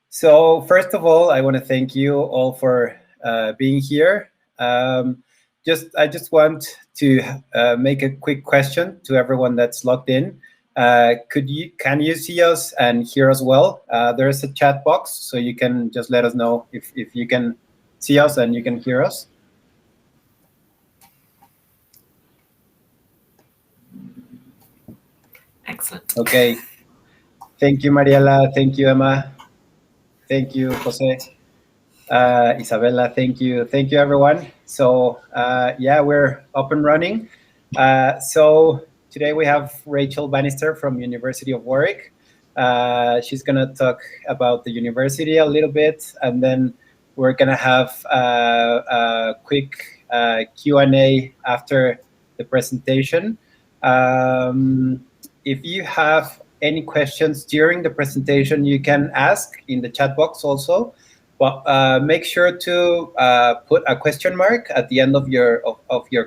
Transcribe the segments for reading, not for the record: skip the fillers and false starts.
So first of all, I want to thank you all for being here. I just want to make a quick question to everyone that's logged in. Can you see us and hear us well? There's a chat box, so you can just let us know if you can see us and you can hear us. Excellent. Okay. Thank you, Mariela. Thank you, Emma. Thank you, Jose. Isabella, thank you. Thank you, everyone. So yeah, we're up and running. So today we have Rachel Bannister from University of Warwick. She's going to talk about the university a little bit, and then we're going to have a quick Q&A after the presentation. If you have any questions during the presentation, you can ask in the chat box also. But make sure to put a question mark at the end of your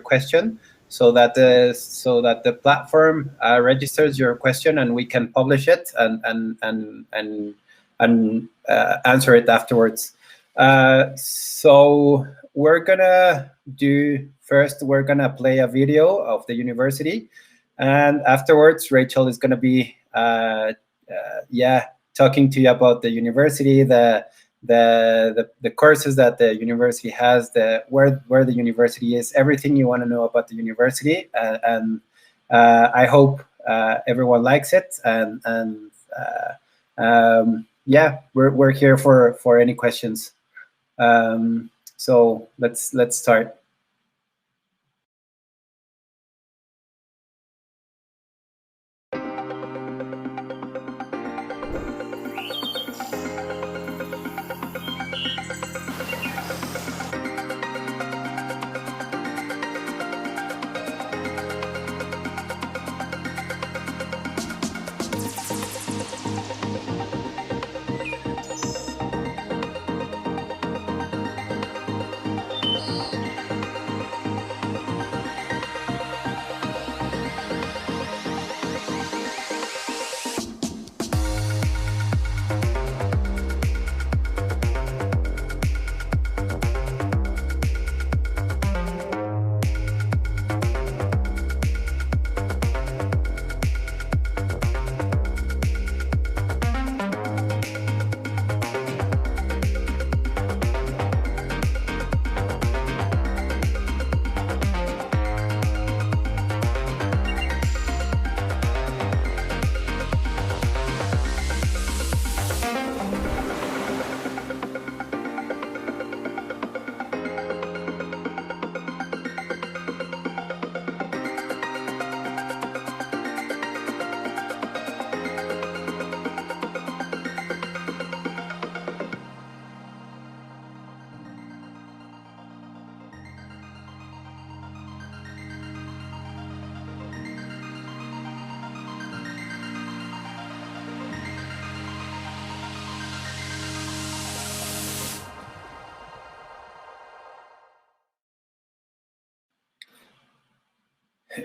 question, so that the platform registers your question and we can publish it and answer it afterwards. So we're gonna play a video of the university, and afterwards Rachel is gonna be talking to you about the university, the courses that the university has, where the university is, everything you want to know about the university, and I hope everyone likes it, and yeah, we're here for any questions. So let's start.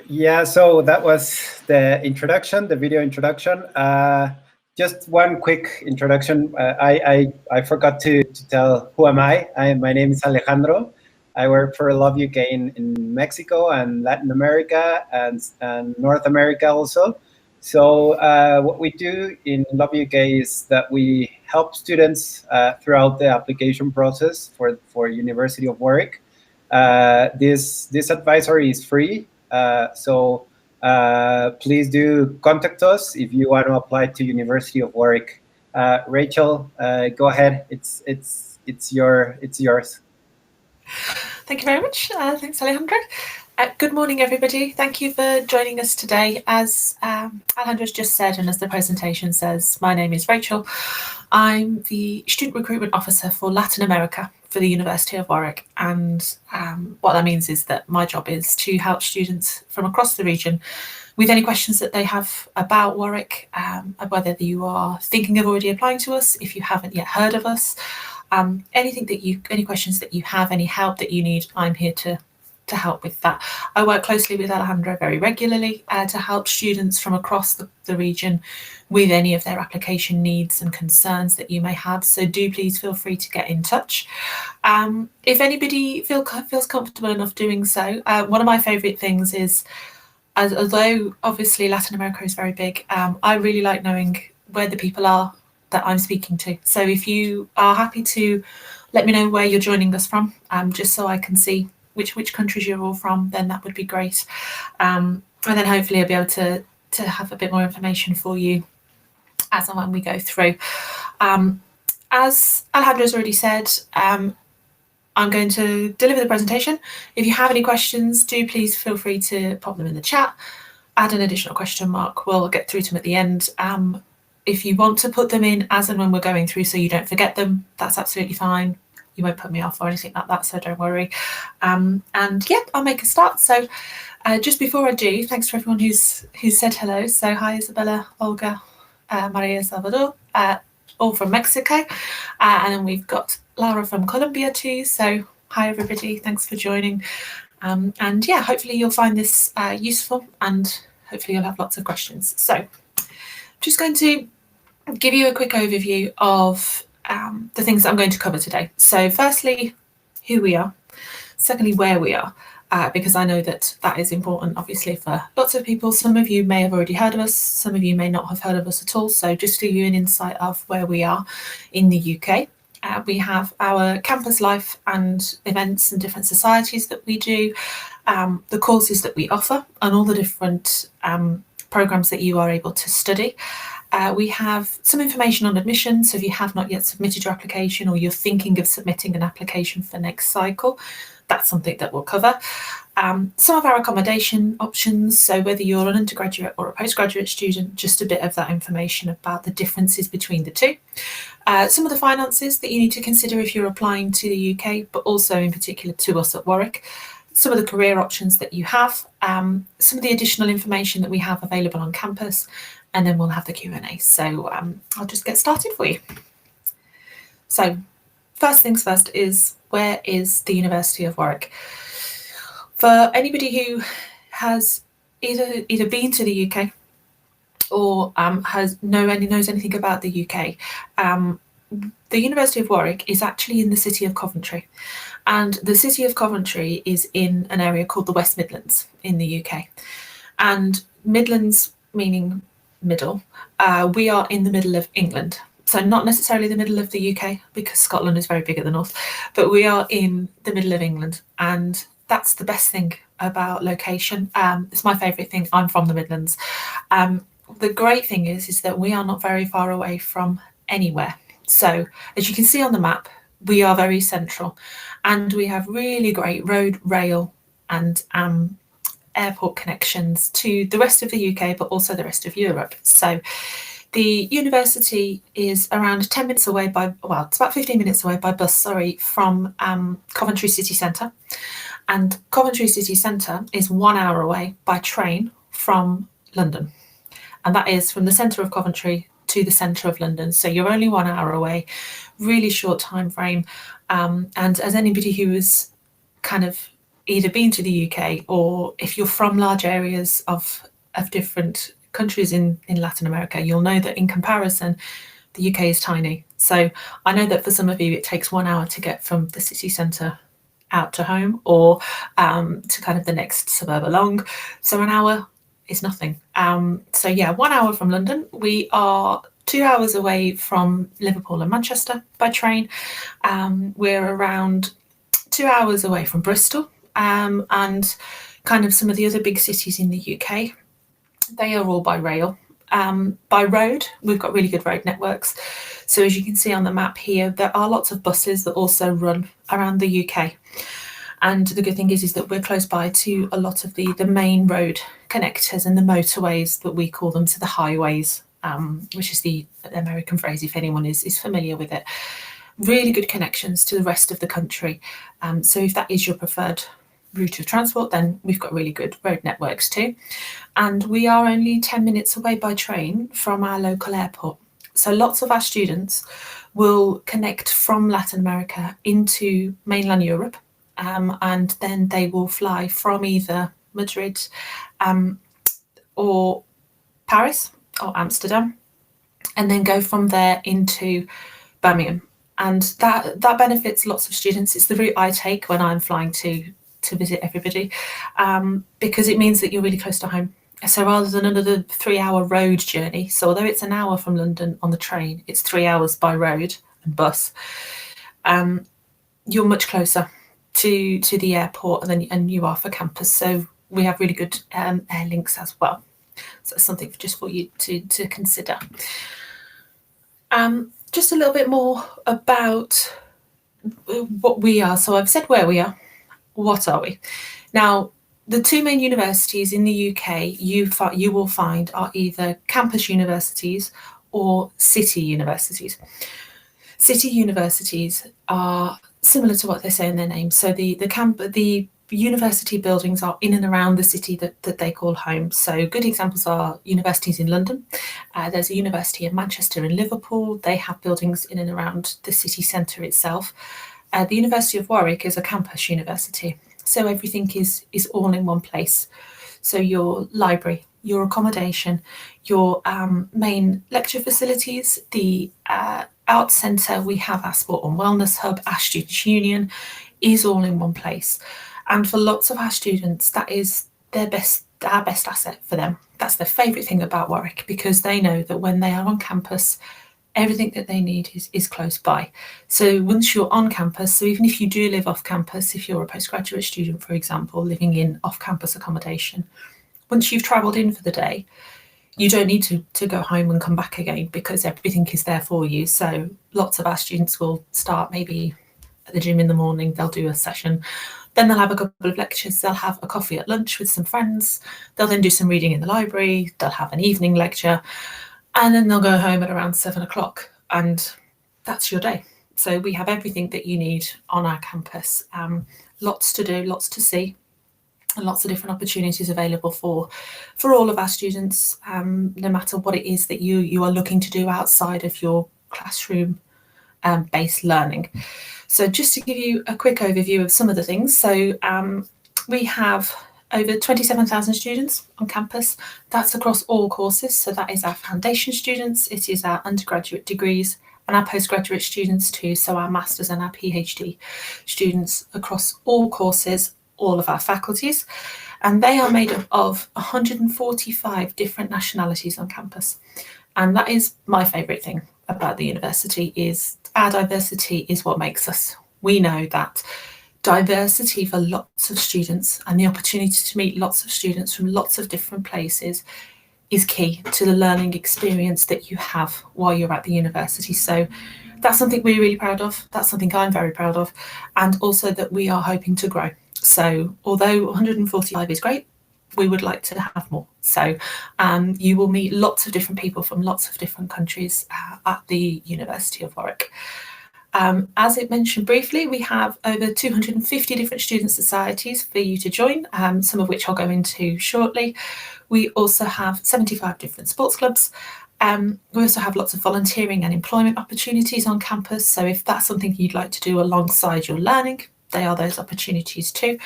Yeah, so that was the introduction, the video introduction. Just one quick introduction. I forgot to tell who am I. My name is Alejandro. I work for Love UK in Mexico and Latin America and North America also. So what we do in Love UK is that we help students throughout the application process for University of Warwick. This advisory is free. So please do contact us if you want to apply to University of Warwick. Rachel, go ahead. It's yours. Thank you very much. Thanks, Alejandro. Good morning, everybody. Thank you for joining us today. As Alejandro's just said, and as the presentation says, my name is Rachel. I'm the Student Recruitment Officer for Latin America for the University of Warwick, and what that means is that my job is to help students from across the region with any questions that they have about Warwick, whether you are thinking of already applying to us, if you haven't yet heard of us, any questions that you have, any help that you need, I'm here to to help with that. I work closely with Alejandro very regularly to help students from across the region with any of their application needs and concerns that you may have. So do please feel free to get in touch. If anybody feels comfortable enough doing so, one of my favourite things is, although obviously Latin America is very big, I really like knowing where the people are that I'm speaking to. So if you are happy to let me know where you're joining us from, just so I can see which countries you're all from, then that would be great. And then hopefully I'll be able to have a bit more information for you as and when we go through. As Alejandro's already said, I'm going to deliver the presentation. If you have any questions, do please feel free to pop them in the chat. Add an additional question mark. We'll get through to them at the end. If you want to put them in as and when we're going through so you don't forget them, that's absolutely fine. You won't put me off or anything like that, so don't worry. And yeah, I'll make a start. So just before I do, thanks for everyone who's said hello. So hi, Isabella, Olga, Maria Salvador, all from Mexico. And then we've got Laura from Colombia too. So hi, everybody. Thanks for joining. And yeah, hopefully you'll find this useful and hopefully you'll have lots of questions. So I'm just going to give you a quick overview of the things that I'm going to cover today. So firstly, who we are. Secondly, where we are, because I know that is important, obviously, for lots of people. Some of you may have already heard of us. Some of you may not have heard of us at all. So just to give you an insight of where we are in the UK. We have our campus life and events and different societies that we do, the courses that we offer, and all the different programmes that you are able to study. We have some information on admission, so if you have not yet submitted your application or you're thinking of submitting an application for next cycle, that's something that we'll cover. Some of our accommodation options, so whether you're an undergraduate or a postgraduate student, just a bit of that information about the differences between the two. Some of the finances that you need to consider if you're applying to the UK, but also in particular to us at Warwick. Some of the career options that you have, some of the additional information that we have available on campus, and then we'll have the Q&A. So I'll just get started for you. So first things first is, where is the University of Warwick? For anybody who has either been to the UK or knows anything about the UK, the University of Warwick is actually in the city of Coventry. And the city of Coventry is in an area called the West Midlands in the UK. And Midlands meaning middle, we are in the middle of England. So not necessarily the middle of the UK, because Scotland is very big at the north, but we are in the middle of England. And that's the best thing about location. It's my favourite thing. I'm from the Midlands. The great thing is that we are not very far away from anywhere. So as you can see on the map, we are very central, and we have really great road, rail and airport connections to the rest of the UK, but also the rest of Europe. So the university is around 10 minutes away it's about 15 minutes away by bus, from Coventry City Centre. And Coventry City Centre is 1 hour away by train from London. And that is from the centre of Coventry to the centre of London. So you're only 1 hour away, really short time frame. And as anybody who has kind of either been to the UK, or if you're from large areas of different countries in Latin America, you'll know that in comparison, the UK is tiny. So I know that for some of you, it takes 1 hour to get from the city centre out to home, or to kind of the next suburb along. So an hour is nothing. So yeah, 1 hour from London. We are 2 hours away from Liverpool and Manchester by train. We're around 2 hours away from Bristol, and kind of some of the other big cities in the UK. They are all by rail. By road, we've got really good road networks. So as you can see on the map here, there are lots of buses that also run around the UK. And the good thing is that we're close by to a lot of the main road connectors and the motorways that we call them, to the highways, which is the American phrase if anyone is familiar with it. Really good connections to the rest of the country. So if that is your preferred route of transport, then we've got really good road networks too. And we are only 10 minutes away by train from our local airport. So lots of our students will connect from Latin America into mainland Europe, and then they will fly from either Madrid or Paris or Amsterdam, and then go from there into Birmingham. And that benefits lots of students. It's the route I take when I'm flying to visit everybody, because it means that you're really close to home. So rather than another 3-hour road journey, so although it's an hour from London on the train, it's 3 hours by road and bus. You're much closer to the airport and you are for campus. So we have really good air links as well. So it's something just for you to consider. Just a little bit more about what we are. So I've said where we are. What are we? Now, the two main universities in the UK you will find are either campus universities or city universities. City universities are similar to what they say in their name. So the university buildings are in and around the city that they call home. So good examples are universities in London. There's a university in Manchester and Liverpool. They have buildings in and around the city centre itself. The University of Warwick is a campus university. So everything is all in one place. So your library, your accommodation, your main lecture facilities, the Arts Centre, we have our Sport and Wellness Hub, our Students' Union, is all in one place. And for lots of our students, that is our best asset for them. That's their favourite thing about Warwick, because they know that when they are on campus, everything that they need is close by. So once you're on campus, so even if you do live off campus, if you're a postgraduate student, for example, living in off-campus accommodation, once you've travelled in for the day, you don't need to go home and come back again, because everything is there for you. So lots of our students will start maybe at the gym in the morning, they'll do a session, then they'll have a couple of lectures, they'll have a coffee at lunch with some friends, they'll then do some reading in the library, they'll have an evening lecture, and then they'll go home at around 7 o'clock, and that's your day. So we have everything that you need on our campus. Lots to do, lots to see, and lots of different opportunities available for all of our students, no matter what it is that you are looking to do outside of your classroom based learning. So just to give you a quick overview of some of the things. So we have over 27,000 students on campus. That's across all courses. So that is our foundation students, it is our undergraduate degrees, and our postgraduate students too. So our masters and our PhD students across all courses, all of our faculties. And they are made up of 145 different nationalities on campus. And that is my favourite thing about the university, is our diversity is what makes us. We know that diversity for lots of students and the opportunity to meet lots of students from lots of different places is key to the learning experience that you have while you're at the university. So that's something we're really proud of. That's something I'm very proud of, and also that we are hoping to grow. So although 145 is great, we would like to have more. So you will meet lots of different people from lots of different countries at the University of Warwick. As it mentioned briefly, we have over 250 different student societies for you to join, some of which I'll go into shortly. We also have 75 different sports clubs. We also have lots of volunteering and employment opportunities on campus. So if that's something you'd like to do alongside your learning, they are those opportunities too.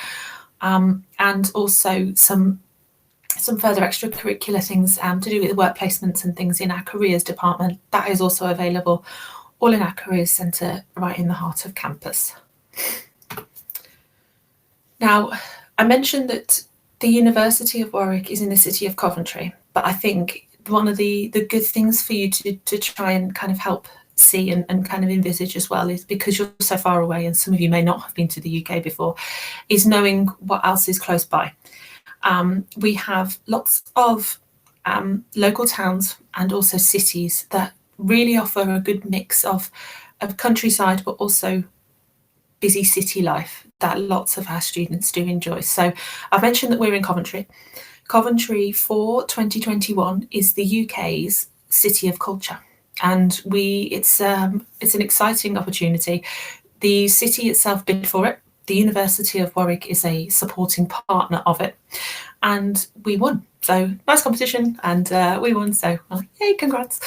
And also some further extracurricular things to do with work placements and things in our careers department. That is also available, all in our careers centre, right in the heart of campus. Now, I mentioned that the University of Warwick is in the city of Coventry, but I think one of the good things for you to try and kind of help see and kind of envisage as well, is because you're so far away and some of you may not have been to the UK before, is knowing what else is close by. We have lots of local towns and also cities that really offer a good mix of countryside, but also busy city life that lots of our students do enjoy. So I've mentioned that we're in Coventry. Coventry for 2021 is the UK's City of Culture, and it's an exciting opportunity. The city itself bid for it. The University of Warwick is a supporting partner of it, and we won. So nice competition, and we won. So yay, congrats!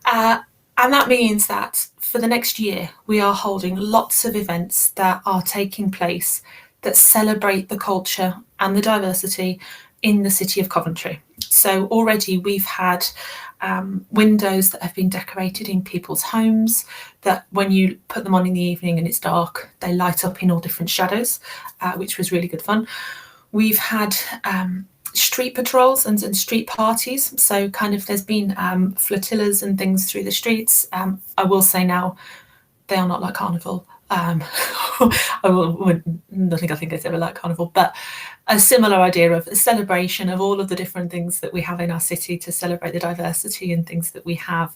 And that means that for the next year, we are holding lots of events that are taking place that celebrate the culture and the diversity in the city of Coventry. So already we've had windows that have been decorated in people's homes that when you put them on in the evening and it's dark, they light up in all different shadows, which was really good fun. We've had street patrols and street parties. So kind of there's been flotillas and things through the streets. I will say now, they are not like Carnival. Nothing I think is ever like Carnival, but a similar idea of a celebration of all of the different things that we have in our city to celebrate the diversity and things that we have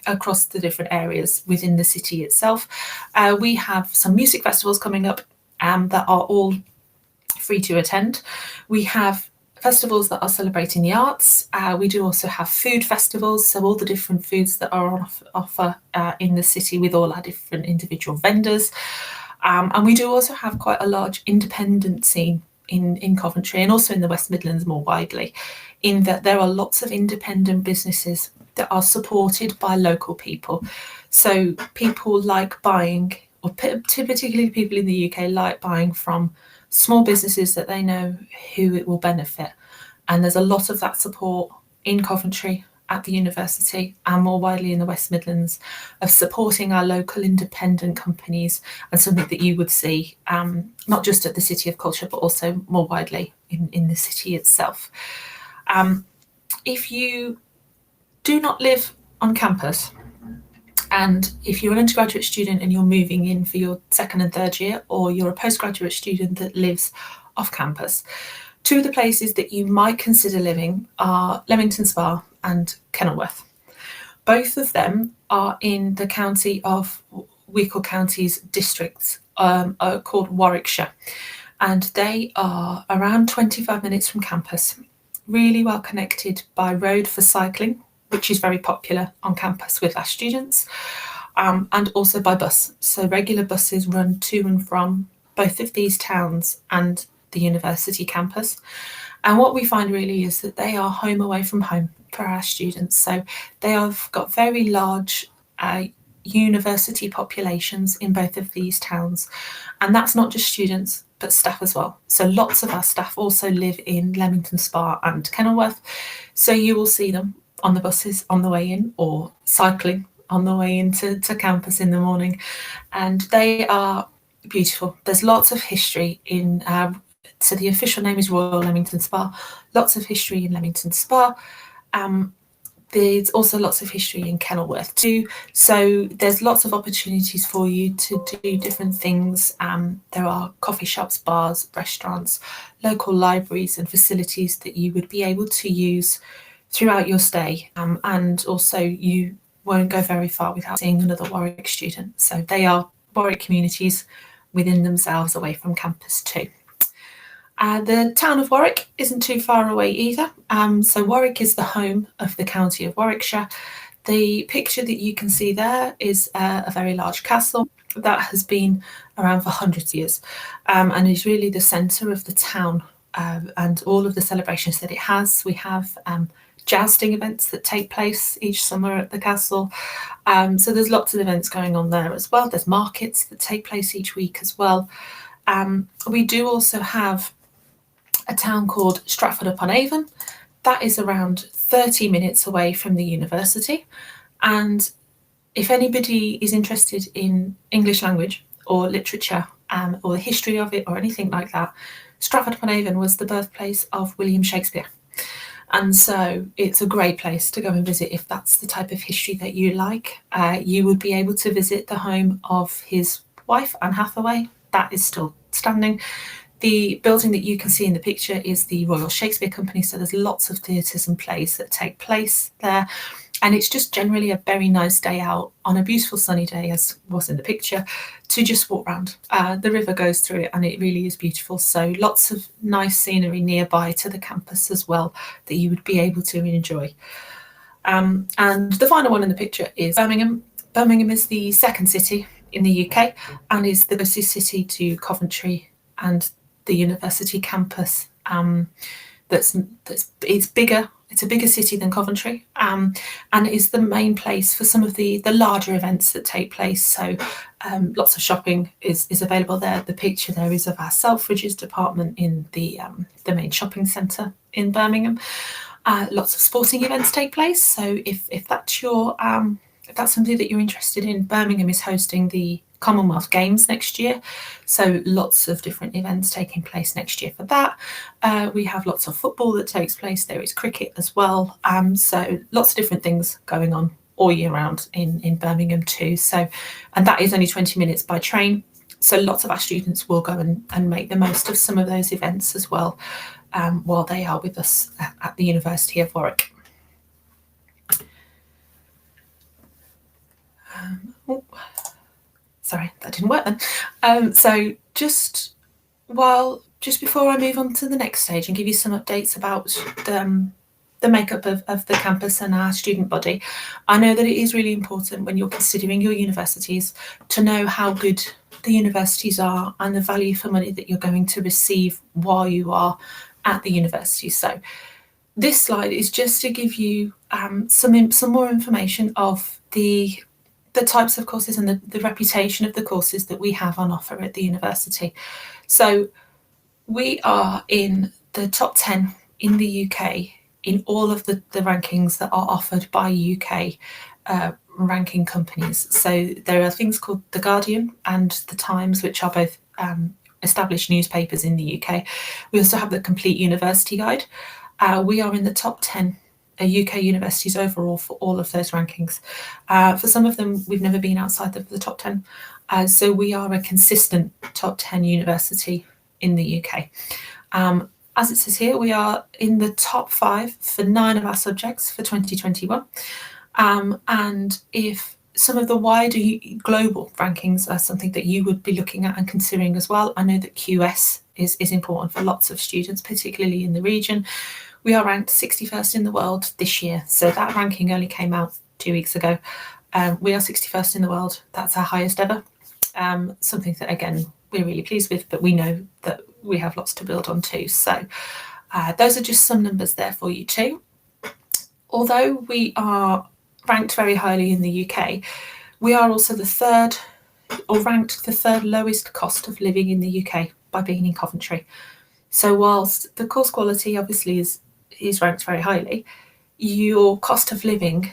across the different areas within the city itself. We have some music festivals coming up that are all free to attend. We have festivals that are celebrating the arts. We do also have food festivals, so all the different foods that are on offer in the city with all our different individual vendors. And we do also have quite a large independent scene in Coventry and also in the West Midlands more widely, in that there are lots of independent businesses that are supported by local people. So people like buying, or particularly people in the UK like buying from small businesses that they know who it will benefit. And there's a lot of that support in Coventry at the university and more widely in the West Midlands of supporting our local independent companies, and something that you would see not just at the City of Culture but also more widely in the city itself. If you do not live on campus, and if you're an undergraduate student and you're moving in for your second and third year, or you're a postgraduate student that lives off campus, two of the places that you might consider living are Leamington Spa and Kenilworth. Both of them are in the county of Wicklow County's districts called Warwickshire, and they are around 25 minutes from campus, really well connected by road for cycling, which is very popular on campus with our students, and also by bus. So regular buses run to and from both of these towns and the university campus. And what we find really is that they are home away from home for our students. So they have got very large university populations in both of these towns. And that's not just students, but staff as well. So lots of our staff also live in Leamington Spa and Kenilworth. So you will see them on the buses on the way in, or cycling on the way into campus in the morning. And they are beautiful. There's lots of history in, so the official name is Royal Leamington Spa, lots of history in Leamington Spa. There's also lots of history in Kenilworth too. So there's lots of opportunities for you to do different things. There are coffee shops, bars, restaurants, local libraries and facilities that you would be able to use throughout your stay. And also you won't go very far without seeing another Warwick student. So they are Warwick communities within themselves away from campus too. The town of Warwick isn't too far away either. So Warwick is the home of the county of Warwickshire. The picture that you can see there is a very large castle that has been around for hundreds of years, and is really the centre of the town and all of the celebrations that it has. We have jousting events that take place each summer at the castle. So there's lots of events going on there as well. There's markets that take place each week as well. We do also have a town called Stratford-upon-Avon. That is around 30 minutes away from the university. And if anybody is interested in English language or literature or the history of it or anything like that, Stratford-upon-Avon was the birthplace of William Shakespeare. And so it's a great place to go and visit if that's the type of history that you like. You would be able to visit the home of his wife, Anne Hathaway. That is still standing. The building that you can see in the picture is the Royal Shakespeare Company. So there's lots of theatres and plays that take place there. And it's just generally a very nice day out on a beautiful sunny day, as was in the picture, to just walk around. The river goes through it and it really is beautiful. So lots of nice scenery nearby to the campus as well that you would be able to enjoy. And the final one in the picture is Birmingham. Birmingham is the second city in the UK and is the closest city to Coventry and the university campus. It's bigger it's a bigger city than Coventry, and it is the main place for some of the larger events that take place. So lots of shopping is available there. The picture there is of our Selfridges department in the main shopping centre in Birmingham. Lots of sporting events take place. So if that's your if that's something that you're interested in, Birmingham is hosting the Commonwealth Games next year, so lots of different events taking place next year for that. We have lots of football that takes place. There is cricket as well, so lots of different things going on all year round in Birmingham too. So, and that is only 20 minutes by train, so lots of our students will go and make the most of some of those events as well while they are with us at the University of Warwick. Sorry, that didn't work then. So just before I move on to the next stage and give you some updates about the makeup of the campus and our student body, I know that it is really important when you're considering your universities to know how good the universities are and the value for money that you're going to receive while you are at the university. So this slide is just to give you some more information of the types of courses and the reputation of the courses that we have on offer at the university. So we are in the top 10 in the UK in all of the rankings that are offered by UK ranking companies. So there are things called The Guardian and The Times, which are both established newspapers in the UK. We also have the Complete University Guide. We are in the top 10 UK universities overall for all of those rankings. For some of them, we've never been outside of the top 10. So we are a consistent top 10 university in the UK. As it says here, we are in the top 5 for 9 of our subjects for 2021. And if some of the wider global rankings are something that you would be looking at and considering as well, I know that QS is important for lots of students, particularly in the region. We are ranked 61st in the world this year. So that ranking only came out 2 weeks ago. We are 61st in the world. That's our highest ever. Something that, again, we're really pleased with, but we know that we have lots to build on too. So those are just some numbers there for you too. Although we are ranked very highly in the UK, we are also ranked the third lowest cost of living in the UK by being in Coventry. So whilst the course quality obviously is ranked very highly, your cost of living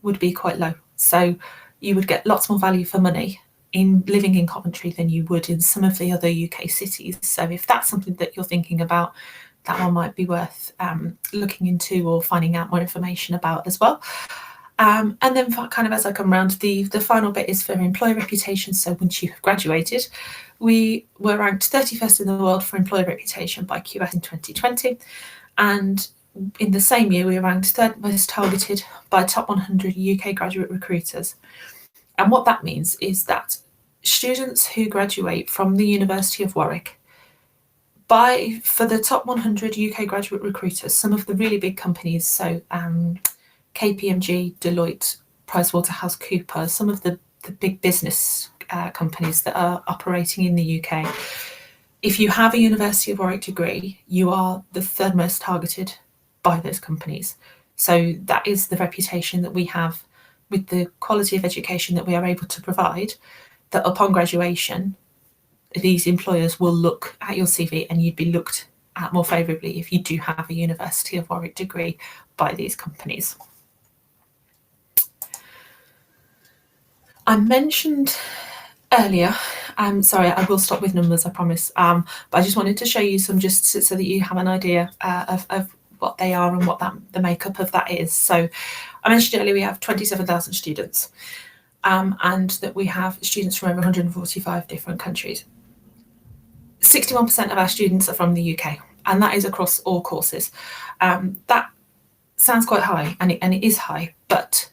would be quite low. So you would get lots more value for money in living in Coventry than you would in some of the other UK cities. So if that's something that you're thinking about, that one might be worth looking into or finding out more information about as well. And then kind of as I come around, the final bit is for employer reputation. So once you have graduated, we were ranked 31st in the world for employer reputation by QS in 2020. And in the same year, we were ranked 3rd most targeted by top 100 UK graduate recruiters. And what that means is that students who graduate from the University of Warwick, for the top 100 UK graduate recruiters, some of the really big companies, so KPMG, Deloitte, PricewaterhouseCoopers, some of the big business companies that are operating in the UK, if you have a University of Warwick degree, you are the 3rd most targeted by those companies. So that is the reputation that we have with the quality of education that we are able to provide, that upon graduation, these employers will look at your CV and you'd be looked at more favourably if you do have a University of Warwick degree by these companies. I mentioned earlier, sorry, I will stop with numbers, I promise, but I just wanted to show you some just so that you have an idea of what they are and what the makeup of that is. So I mentioned earlier we have 27,000 students and that we have students from over 145 different countries. 61% of our students are from the UK, and that is across all courses. That sounds quite high, and it is high, but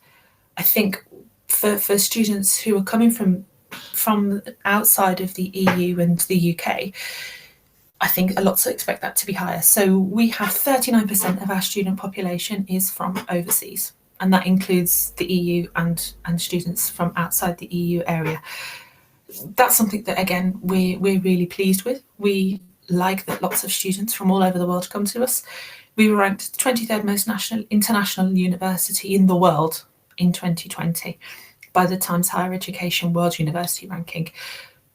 I think for students who are coming from outside of the EU and the UK, I think a lot to expect that to be higher. So we have 39% of our student population is from overseas, and that includes the EU and students from outside the EU area. That's something that, again, we're really pleased with. We like that lots of students from all over the world come to us. We were ranked the 23rd most international university in the world in 2020 by the Times Higher Education World University Ranking.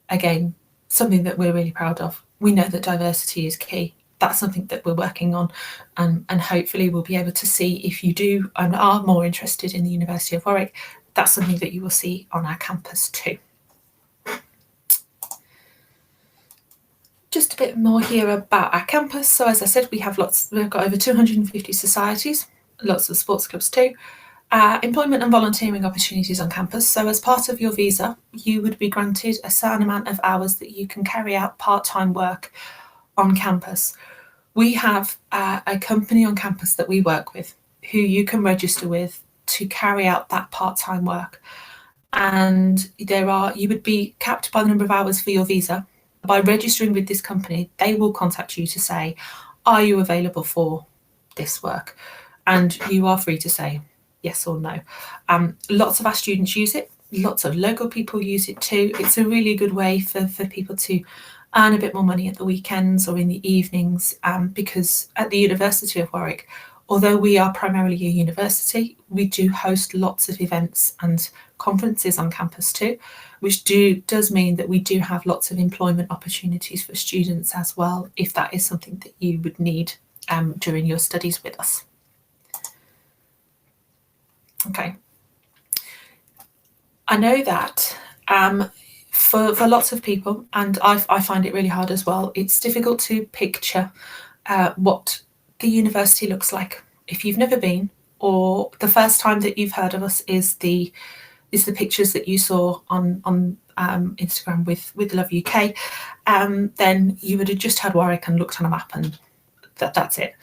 Again, something that we're really proud of. We know that diversity is key. That's something that we're working on, and hopefully we'll be able to see, if you do and are more interested in the University of Warwick, that's something that you will see on our campus too. Just a bit more here about our campus. So as I said, we've got over 250 societies, lots of sports clubs too. Employment and volunteering opportunities on campus. So as part of your visa, you would be granted a certain amount of hours that you can carry out part-time work on campus. We have a company on campus that we work with who you can register with to carry out that part-time work. And you would be capped by the number of hours for your visa. By registering with this company, they will contact you to say, are you available for this work? And you are free to say yes or no. Lots of our students use it. Lots of local people use it too. It's a really good way for people to earn a bit more money at the weekends or in the evenings, because at the University of Warwick, although we are primarily a university, we do host lots of events and conferences on campus too, which does mean that we do have lots of employment opportunities for students as well, if that is something that you would need during your studies with us. Okay. I know that for lots of people, and I find it really hard as well, it's difficult to picture what the university looks like if you've never been, or the first time that you've heard of us is the pictures that you saw on Instagram with Love UK. Then you would have just had Warwick and looked on a map, and that's it.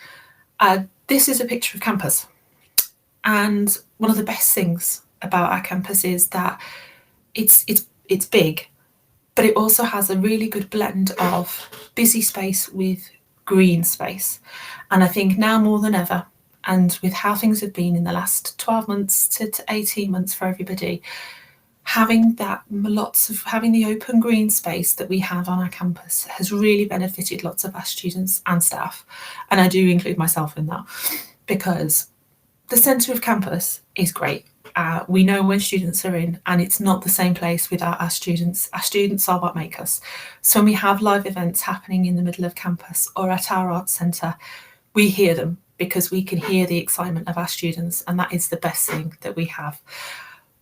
This is a picture of campus, and one of the best things about our campus is that it's big, but it also has a really good blend of busy space with green space. And I think now more than ever, and with how things have been in the last 12 months to 18 months for everybody, having the open green space that we have on our campus has really benefited lots of our students and staff. And I do include myself in that, because the centre of campus is great. We know when students are in, and it's not the same place without our students. Our students are what make us. So when we have live events happening in the middle of campus or at our arts centre, we hear them because we can hear the excitement of our students, and that is the best thing that we have.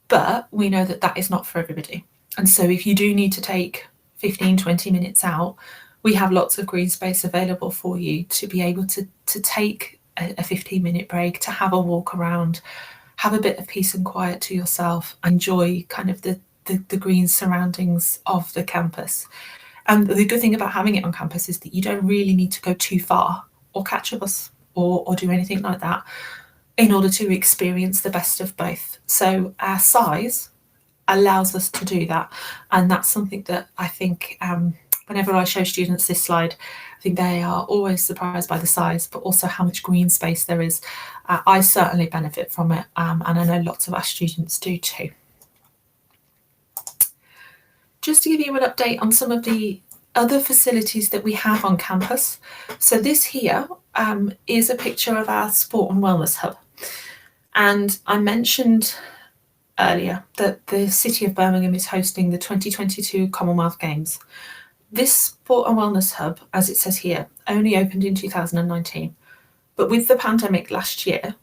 But we know that that is not for everybody. And so if you do need to take 15, 20 minutes out, we have lots of green space available for you to be able to take a 15-minute break, to have a walk around, have a bit of peace and quiet to yourself, enjoy kind of the green surroundings of the campus. And the good thing about having it on campus is that you don't really need to go too far or catch a bus or do anything like that in order to experience the best of both. So our size allows us to do that. And that's something that I think whenever I show students this slide, I think they are always surprised by the size, but also how much green space there is. I certainly benefit from it, and I know lots of our students do too. Just to give you an update on some of the other facilities that we have on campus. So this here is a picture of our Sport and Wellness Hub. And I mentioned earlier that the City of Birmingham is hosting the 2022 Commonwealth Games. This Sport and Wellness Hub, as it says here, only opened in 2019. But with the pandemic last year,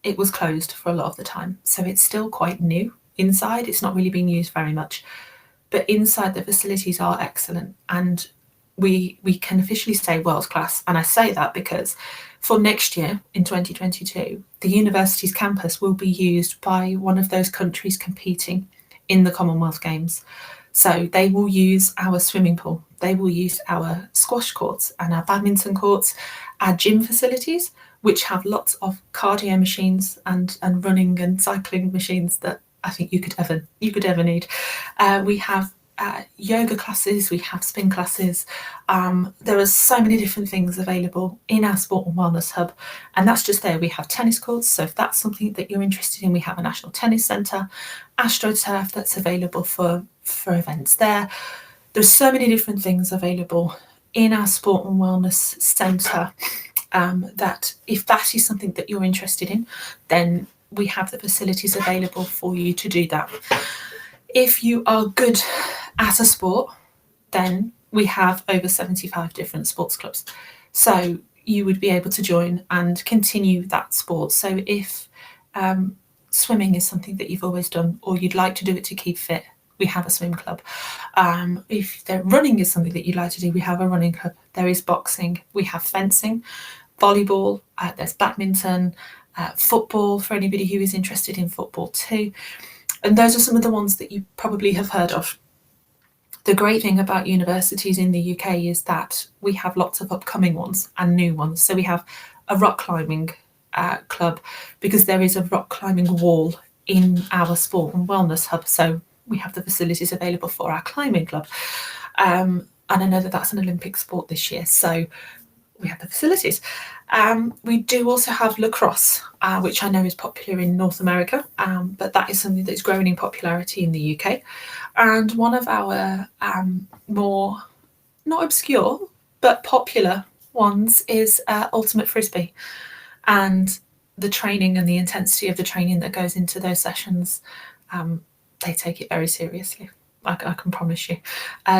it was closed for a lot of the time. So it's still quite new inside. It's not really being used very much. But inside, the facilities are excellent. And we can officially say world class. And I say that because for next year, in 2022, the university's campus will be used by one of those countries competing in the Commonwealth Games. So they will use our swimming pool, they will use our squash courts and our badminton courts, our gym facilities, which have lots of cardio machines and running and cycling machines that I think you could ever need. We have yoga classes, we have spin classes. There are so many different things available in our Sport and Wellness Hub, and that's just there. We have tennis courts, so if that's something that you're interested in, we have a national tennis centre, AstroTurf that's available for events there. There's so many different things available in our Sport and Wellness Centre. that if that is something that you're interested in, then we have the facilities available for you to do that. If you are good at a sport, then we have over 75 different sports clubs. So you would be able to join and continue that sport. So if swimming is something that you've always done, or you'd like to do it to keep fit, we have a swim club. If running is something that you'd like to do, we have a running club. There is boxing, we have fencing, volleyball, there's badminton, football for anybody who is interested in football too. And those are some of the ones that you probably have heard of. The great thing about universities in the UK is that we have lots of upcoming ones and new ones. So we have a rock climbing club, because there is a rock climbing wall in our sport and wellness hub. So we have the facilities available for our climbing club. And I know that that's an Olympic sport this year. So we have the facilities. We do also have lacrosse, which I know is popular in North America, but that is something that's growing in popularity in the UK. And one of our more, not obscure, but popular ones is ultimate frisbee. And the training and the intensity of the training that goes into those sessions, they take it very seriously. I can promise you.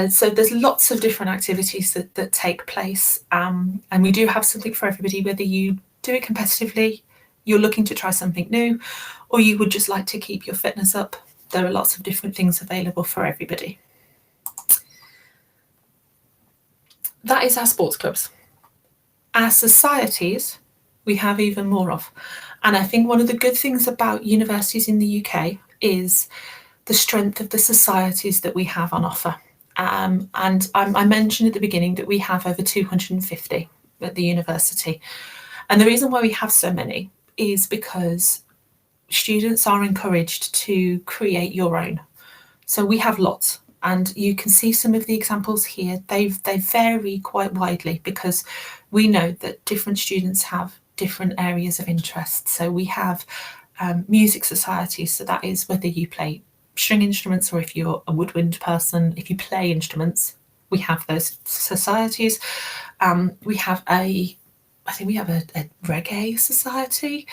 So there's lots of different activities that take place, and we do have something for everybody, whether you do it competitively, you're looking to try something new, or you would just like to keep your fitness up. There are lots of different things available for everybody. That is our sports clubs. Our societies, we have even more of. And I think one of the good things about universities in the UK is the strength of the societies that we have on offer. And I mentioned at the beginning that we have over 250 at the university. And the reason why we have so many is because students are encouraged to create your own. So we have lots, and you can see some of the examples here. They vary quite widely, because we know that different students have different areas of interest. So we have music societies. So that is whether you play string instruments, or if you're a woodwind person, if you play instruments, we have those societies. We have a reggae society.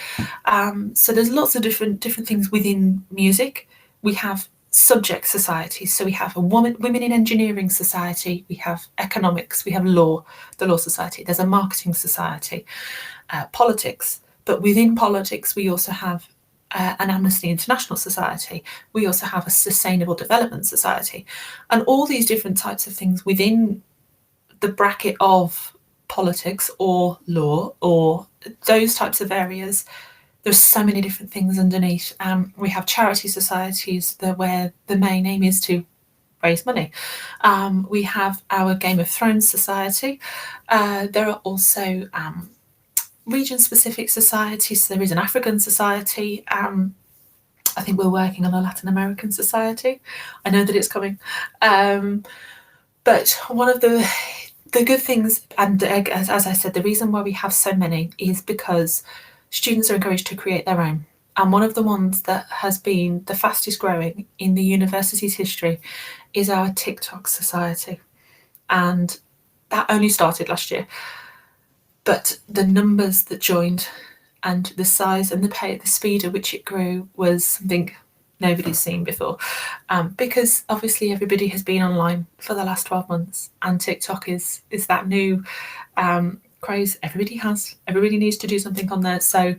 So there's lots of different things within music. We have subject societies. So we have a women in engineering society. We have economics. We have law, the law society. There's a marketing society, politics. But within politics, we also have an Amnesty International society. We also have a Sustainable Development Society. And all these different types of things within the bracket of politics or law or those types of areas, there's so many different things underneath. We have charity societies where the main aim is to raise money. We have our Game of Thrones society. There are also region-specific societies. There is an African society. I think we're working on a Latin American society. I know that it's coming. But one of the good things, and as I said, the reason why we have so many is because students are encouraged to create their own. And one of the ones that has been the fastest growing in the university's history is our TikTok society. And that only started last year. But the numbers that joined and the size and the speed at which it grew was something nobody's seen before. Because obviously everybody has been online for the last 12 months, and TikTok is that new craze. Everybody needs to do something on there. So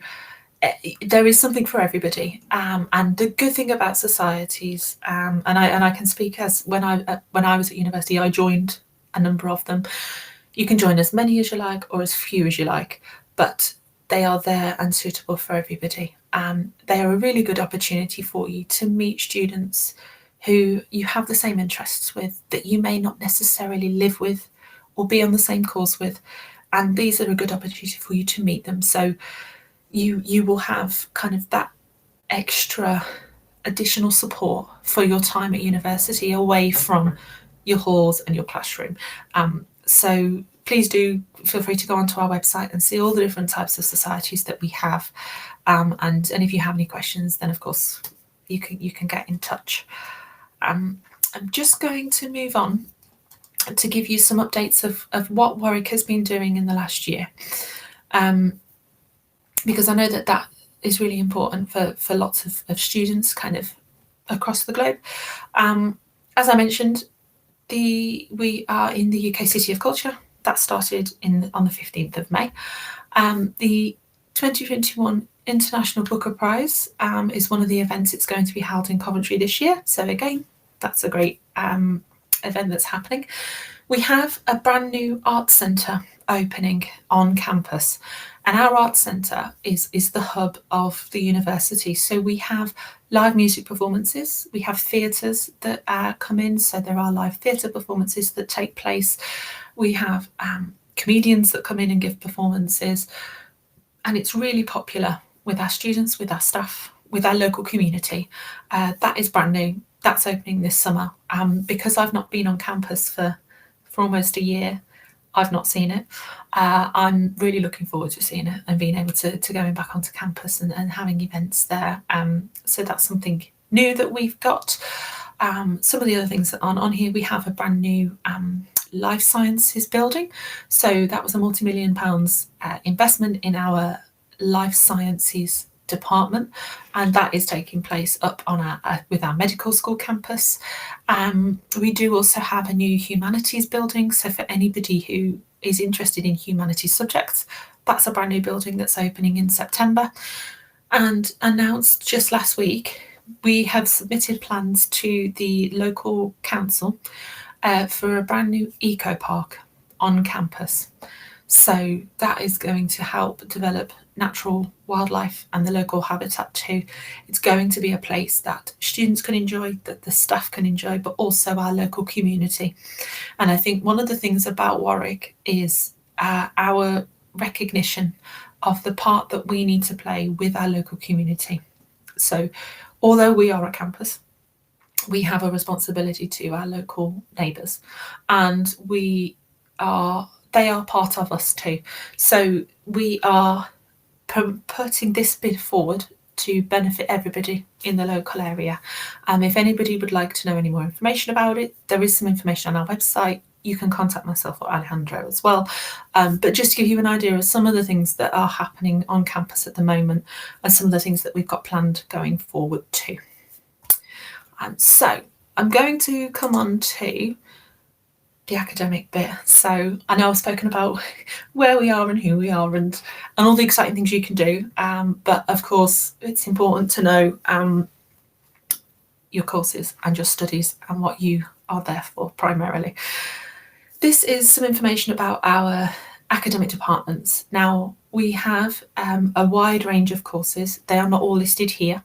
there is something for everybody. And the good thing about societies, and I can speak as when I was at university, I joined a number of them. You can join as many as you like or as few as you like, but they are there and suitable for everybody. They are a really good opportunity for you to meet students who you have the same interests with, that you may not necessarily live with or be on the same course with. And these are a good opportunity for you to meet them. So you will have kind of that extra additional support for your time at university away from your halls and your classroom. So please do feel free to go onto our website and see all the different types of societies that we have. And if you have any questions, then of course you can get in touch. I'm just going to move on to give you some updates of what Warwick has been doing in the last year. because I know that that is really important for lots of students kind of across the globe. As I mentioned, we are in the UK City of Culture. That started on the 15th of May. The 2021 International Booker Prize is one of the events. It's going to be held in Coventry this year. So again, that's a great event that's happening. We have a brand new arts centre opening on campus, and our arts centre is the hub of the university. So we have live music performances, we have theatres that come in, so there are live theatre performances that take place. We have comedians that come in and give performances, and it's really popular with our students, with our staff, with our local community. That is brand new. That's opening this summer. Because I've not been on campus for almost a year, I've not seen it. I'm really looking forward to seeing it and being able to going back onto campus and having events there. So that's something new that we've got. Some of the other things that aren't on here, we have a brand new life sciences building. So that was a multi-million pounds investment in our life sciences department, and that is taking place up on with our medical school campus. We do also have a new humanities building, so for anybody who is interested in humanities subjects, that's a brand new building that's opening in September. And announced just last week, we have submitted plans to the local council for a brand new eco park on campus. So that is going to help develop natural wildlife and the local habitat too. It's going to be a place that students can enjoy, that the staff can enjoy, but also our local community. And I think one of the things about Warwick is our recognition of the part that we need to play with our local community. So although we are a campus, we have a responsibility to our local neighbours, and they are part of us too. So we are putting this bid forward to benefit everybody in the local area. If anybody would like to know any more information about it, there is some information on our website. You can contact myself or Alejandro as well. But just to give you an idea of some of the things that are happening on campus at the moment and some of the things that we've got planned going forward too. So I'm going to come on to the academic bit. So I know I've spoken about where we are and who we are and all the exciting things you can do, but of course it's important to know your courses and your studies and what you are there for primarily. This is some information about our academic departments. Now we have a wide range of courses. They are not all listed here.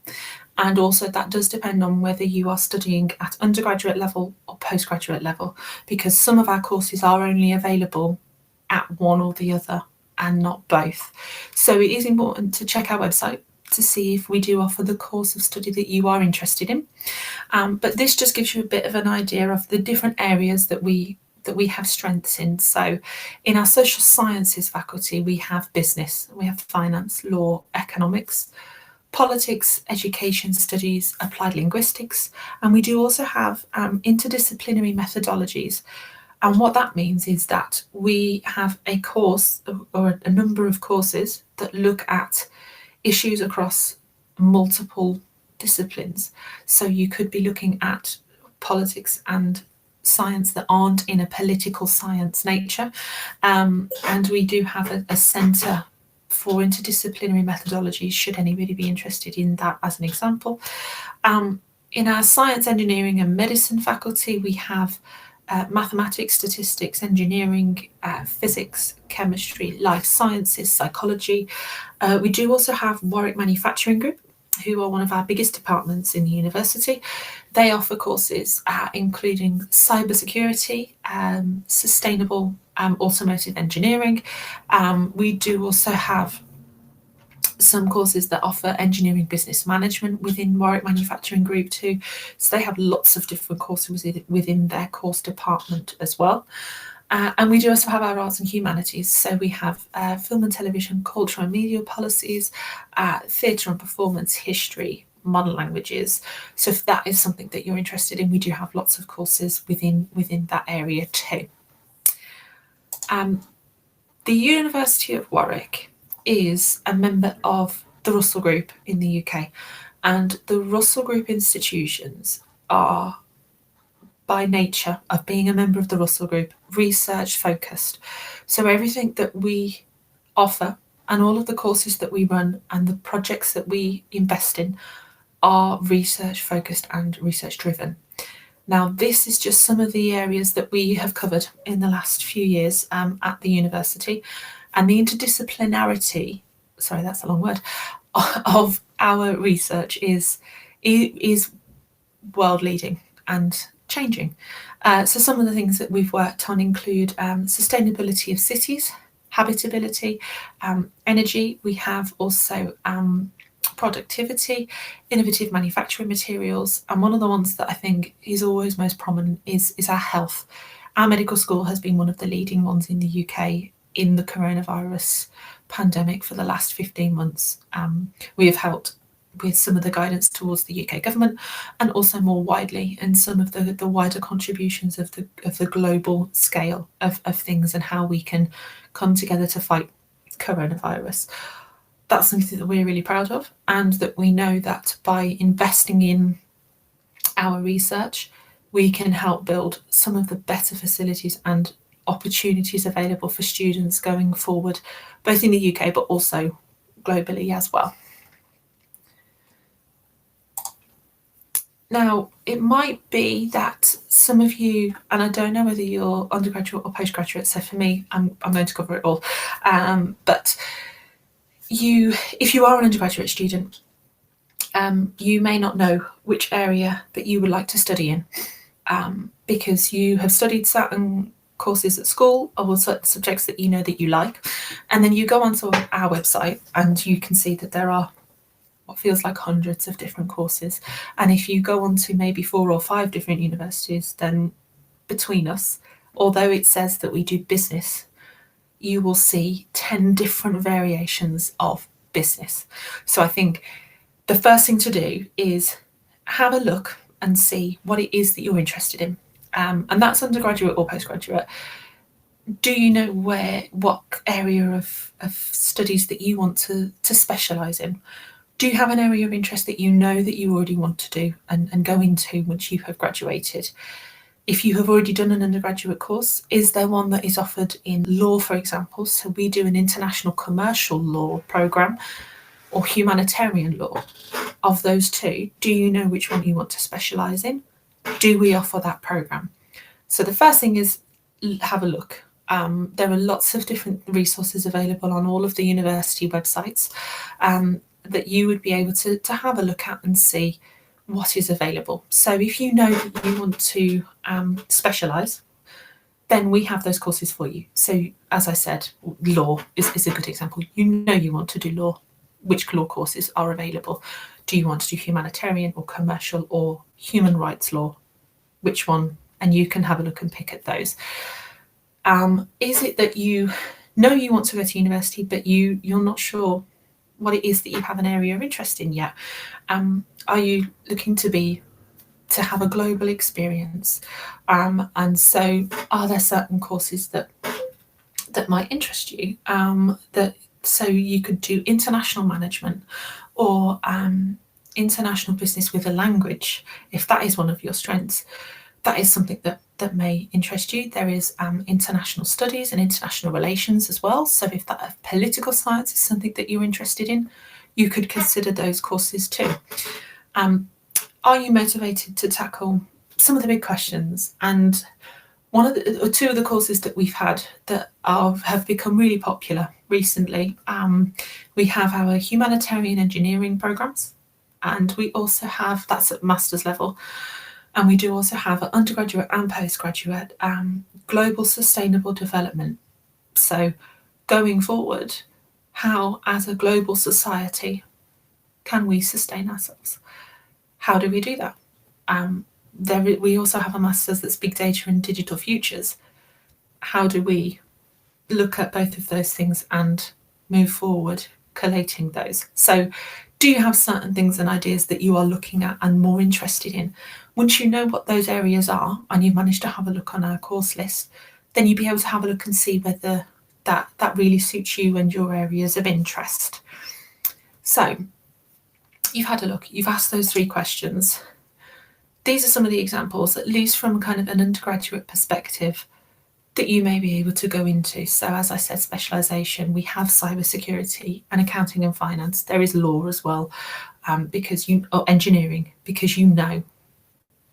And also that does depend on whether you are studying at undergraduate level or postgraduate level, because some of our courses are only available at one or the other and not both. So it is important to check our website to see if we do offer the course of study that you are interested in. But this just gives you a bit of an idea of the different areas that we have strengths in. So in our social sciences faculty, we have business, we have finance, law, economics, politics, education studies, applied linguistics, and we do also have interdisciplinary methodologies. And what that means is that we have a course or a number of courses that look at issues across multiple disciplines. So you could be looking at politics and science that aren't in a political science nature. And we do have a centre for interdisciplinary methodologies, should anybody be interested in that as an example. In our science, engineering and medicine faculty, we have mathematics, statistics, engineering, physics, chemistry, life sciences, psychology. We do also have Warwick Manufacturing Group, who are one of our biggest departments in the university. They offer courses including cybersecurity, sustainable automotive engineering. We do also have some courses that offer engineering business management within Warwick Manufacturing Group too. So they have lots of different courses within their course department as well. And we do also have our arts and humanities. So we have film and television, culture and media policies, theatre and performance, history, modern languages. So if that is something that you're interested in, we do have lots of courses within that area too. The University of Warwick is a member of the Russell Group in the UK, and the Russell Group institutions are, by nature of being a member of the Russell Group, research focused. So everything that we offer and all of the courses that we run and the projects that we invest in are research focused and research driven. Now, this is just some of the areas that we have covered in the last few years at the university, and the interdisciplinarity, sorry, that's a long word, of our research is world leading and changing. So some of the things that we've worked on include sustainability of cities, habitability, energy. We have also productivity, innovative manufacturing materials, and one of the ones that I think is always most prominent is our health. Our medical school has been one of the leading ones in the UK in the coronavirus pandemic for the last 15 months. We have helped with some of the guidance towards the UK government, and also more widely in some of the wider contributions of the global scale of things and how we can come together to fight coronavirus. That's something that we're really proud of, and that we know that by investing in our research, we can help build some of the better facilities and opportunities available for students going forward, both in the UK but also globally as well. Now, it might be that some of you, and I don't know whether you're undergraduate or postgraduate, so for me, I'm going to cover it all, but if you are an undergraduate student, you may not know which area that you would like to study in, because you have studied certain courses at school or certain subjects that you know that you like, and then you go onto our website and you can see that there are what feels like hundreds of different courses. And if you go on to maybe 4 or 5 different universities, then between us, although it says that we do business, you will see 10 different variations of business. So I think the first thing to do is have a look and see what it is that you're interested in. And that's undergraduate or postgraduate. Do you know what area of studies that you want to specialise in? Do you have an area of interest that you know that you already want to do and go into once you have graduated? If you have already done an undergraduate course, is there one that is offered in law, for example? So we do an international commercial law programme or humanitarian law. Of those two, do you know which one you want to specialise in? Do we offer that programme? So the first thing is have a look. There are lots of different resources available on all of the university websites that you would be able to have a look at and see what is available. So if you know that you want to specialise, then we have those courses for you. So as I said, law is a good example. You know you want to do law. Which law courses are available? Do you want to do humanitarian or commercial or human rights law? Which one? And you can have a look and pick at those. Is it that you know you want to go to university, but you're not sure what it is that you have an area of interest in yet? Are you looking to have a global experience? And so are there certain courses that might interest you? So you could do international management or international business with a language, if that is one of your strengths. That is something that may interest you. There is international studies and international relations as well. So if that political science is something that you're interested in, you could consider those courses too. Are you motivated to tackle some of the big questions? And two of the courses that we've had that have become really popular recently, we have our humanitarian engineering programs, and we also have, that's at master's level, and we do also have an undergraduate and postgraduate global sustainable development. So going forward, how as a global society can we sustain ourselves? How do we do that? We also have a master's that's big data and digital futures. How do we look at both of those things and move forward collating those? So do you have certain things and ideas that you are looking at and more interested in? Once you know what those areas are and you've managed to have a look on our course list, then you'll be able to have a look and see whether that really suits you and your areas of interest. So you've had a look, you've asked those 3 questions. These are some of the examples, at least from kind of an undergraduate perspective, that you may be able to go into. So as I said, specialisation, we have cybersecurity and accounting and finance. There is law as well, or engineering, because you know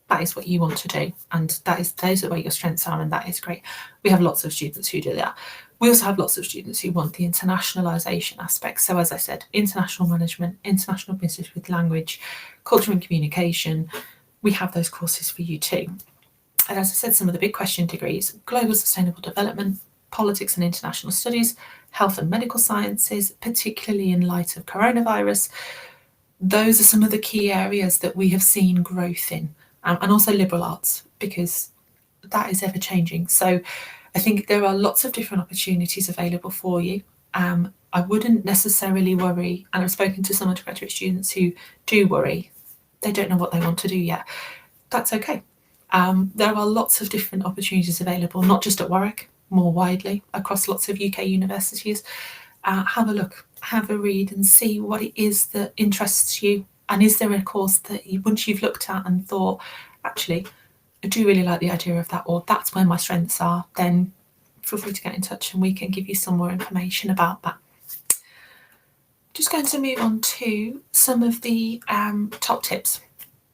that is what you want to do, and those are where your strengths are, and that is great. We have lots of students who do that. We also have lots of students who want the internationalisation aspect. So as I said, international management, international business with language, culture and communication, we have those courses for you too. And as I said, some of the big question degrees: global sustainable development, politics and international studies, health and medical sciences, particularly in light of coronavirus. Those are some of the key areas that we have seen growth in, and also liberal arts, because that is ever changing. So I think there are lots of different opportunities available for you. I wouldn't necessarily worry, and I've spoken to some undergraduate students who do worry. They don't know what they want to do yet. That's okay. There are lots of different opportunities available, not just at Warwick, more widely across lots of UK universities. Have a look, have a read and see what it is that interests you. And is there a course that once you've looked at and thought, actually, I do really like the idea of that, or that's where my strengths are, then feel free to get in touch and we can give you some more information about that. Just going to move on to some of the top tips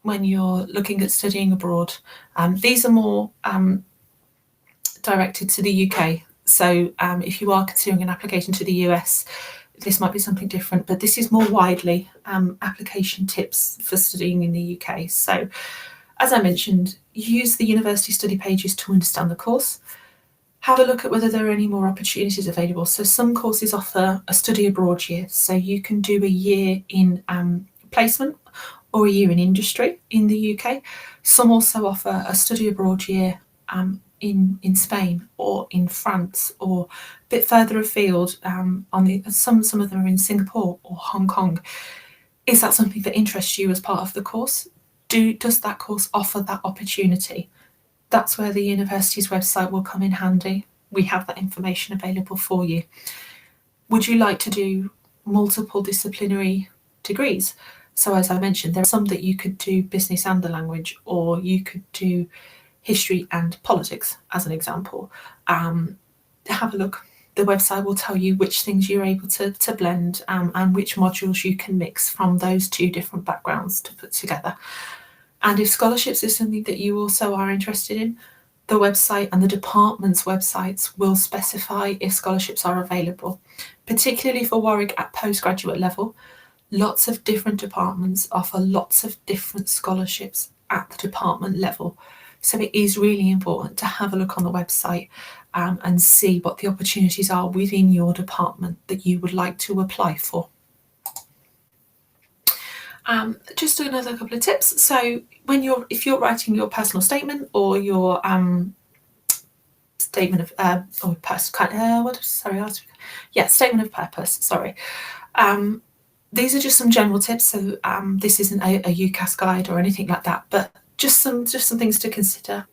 when you're looking at studying abroad. These are more directed to the UK. So if you are considering an application to the US, this might be something different, but this is more widely application tips for studying in the UK. So as I mentioned, use the university study pages to understand the course. Have a look at whether there are any more opportunities available. So some courses offer a study abroad year. So you can do a year in placement or a year in industry in the UK. Some also offer a study abroad year in Spain or in France, or a bit further afield. Some of them are in Singapore or Hong Kong. Is that something that interests you as part of the course? Does that course offer that opportunity? That's where the university's website will come in handy. We have that information available for you. Would you like to do multiple disciplinary degrees? So as I mentioned, there are some that you could do business and the language, or you could do history and politics as an example. Have a look. The website will tell you which things you're able to blend and which modules you can mix from those 2 different backgrounds to put together. And if scholarships is something that you also are interested in, the website and the department's websites will specify if scholarships are available, particularly for Warwick at postgraduate level. Lots of different departments offer lots of different scholarships at the department level. So it is really important to have a look on the website and see what the opportunities are within your department that you would like to apply for. Just another couple of tips. So if you're writing your personal statement or your statement of statement of purpose. Sorry. These are just some general tips. So this isn't a UCAS guide or anything like that, but just some things to consider.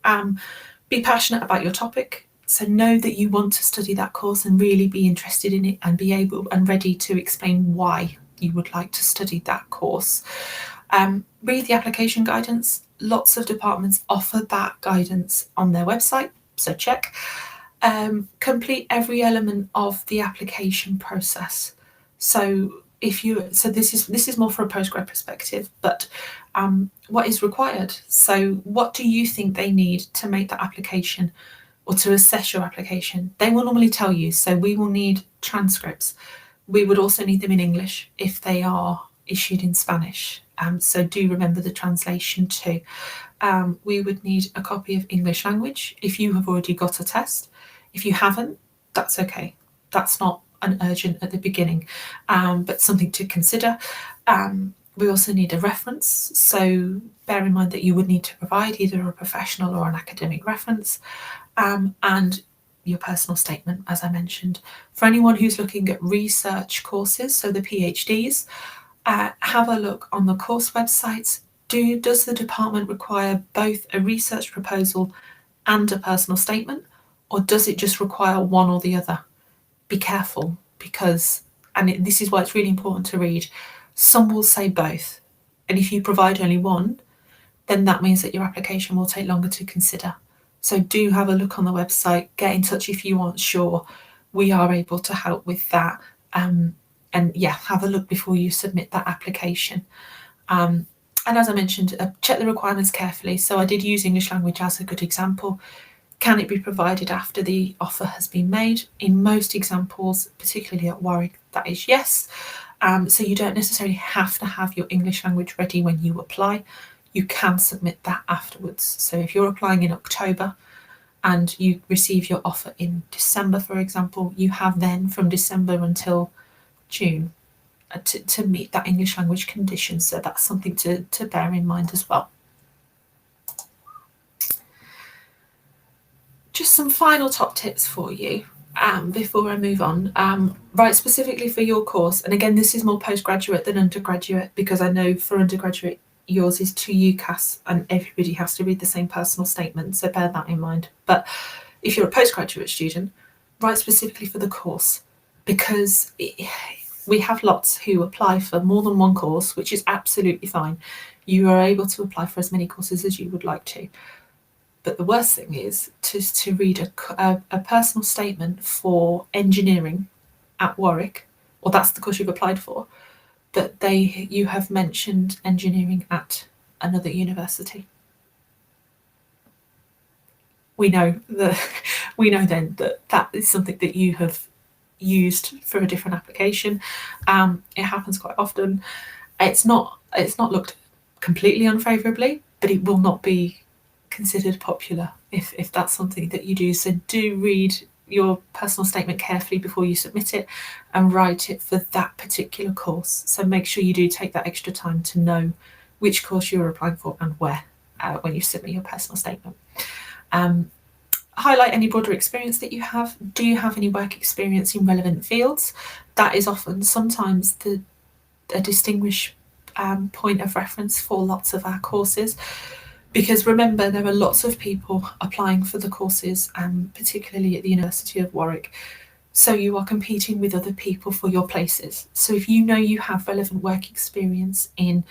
Be passionate about your topic. So know that you want to study that course and really be interested in it, and be able and ready to explain why you would like to study that course. Read the application guidance. Lots of departments offer that guidance on their website, so check. Complete every element of the application process. So this is more for a postgrad perspective, but what is required? So what do you think they need to make that application or to assess your application? They will normally tell you. So we will need transcripts. We would also need them in English if they are issued in Spanish. So do remember the translation too. We would need a copy of English language if you have already got a test. If you haven't, that's okay. That's not an urgent at the beginning, but something to consider. We also need a reference. So bear in mind that you would need to provide either a professional or an academic reference, and your personal statement, as I mentioned. For anyone who's looking at research courses, so the PhDs, have a look on the course websites. Does the department require both a research proposal and a personal statement, or does it just require one or the other? be careful, because, and this is why it's really important to read, some will say both. And if you provide only one, then that means that your application will take longer to consider. So do have a look on the website, get in touch if you aren't sure. We are able to help with that. And yeah, have a look before you submit that application. And as I mentioned, check the requirements carefully. So I did use English language as a good example. Can it be provided after the offer has been made? In most examples, particularly at Warwick, that is yes. So you don't necessarily have to have your English language ready when you apply. You can submit that afterwards. So if you're applying in October and you receive your offer in December, for example, you have then from December until June to meet that English language condition. So that's something to bear in mind as well. Just some final top tips for you before I move on. Write specifically for your course. And again, this is more postgraduate than undergraduate, because I know for undergraduate, yours is to UCAS and everybody has to read the same personal statement. So bear that in mind. But if you're a postgraduate student, write specifically for the course, because we have lots who apply for more than one course, which is absolutely fine. You are able to apply for as many courses as you would like to. But the worst thing is to read a personal statement for engineering at Warwick, or that's the course you've applied for, but you have mentioned engineering at another university. We know then that is something that you have used for a different application. It happens quite often. It's not looked completely unfavourably, but it will not be considered popular if that's something that you do. So do read your personal statement carefully before you submit it and write it for that particular course. So make sure you do take that extra time to know which course you're applying for and where when you submit your personal statement. Highlight any broader experience that you have. Do you have any work experience in relevant fields? That is often sometimes a distinguished point of reference for lots of our courses. Because remember, there are lots of people applying for the courses, particularly at the University of Warwick. So you are competing with other people for your places. So if you know you have relevant work experience in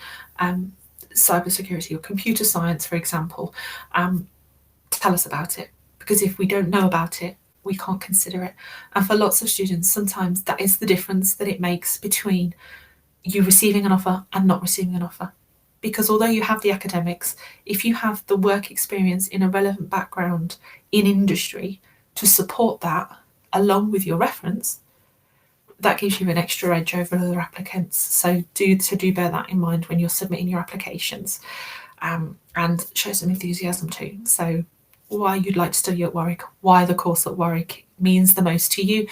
cybersecurity or computer science, for example, tell us about it. Because if we don't know about it, we can't consider it. And for lots of students, sometimes that is the difference that it makes between you receiving an offer and not receiving an offer. Because although you have the academics, if you have the work experience in a relevant background in industry to support that, along with your reference, that gives you an extra edge over other applicants. So do bear that in mind when you're submitting your applications, and show some enthusiasm too. So why you'd like to study at Warwick, why the course at Warwick means the most to you,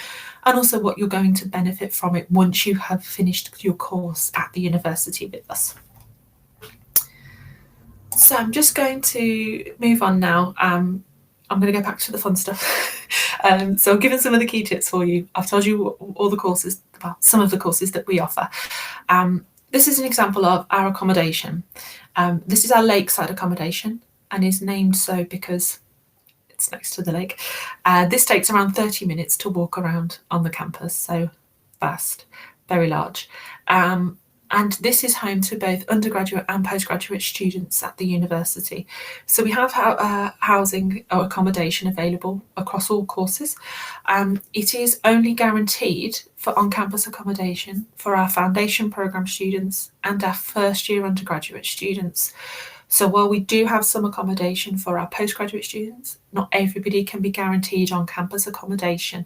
and also what you're going to benefit from it once you have finished your course at the university with us. So I'm just going to move on now. I'm going to go back to the fun stuff. So I've given some of the key tips for you. I've told you all the courses, well, some of the courses that we offer. This is an example of our accommodation. This is our lakeside accommodation and is named so because it's next to the lake. This takes around 30 minutes to walk around on the campus, so vast, very large. And this is home to both undergraduate and postgraduate students at the university. So we have housing or accommodation available across all courses. It is only guaranteed for on-campus accommodation for our foundation programme students and our first year undergraduate students. So while we do have some accommodation for our postgraduate students, not everybody can be guaranteed on-campus accommodation.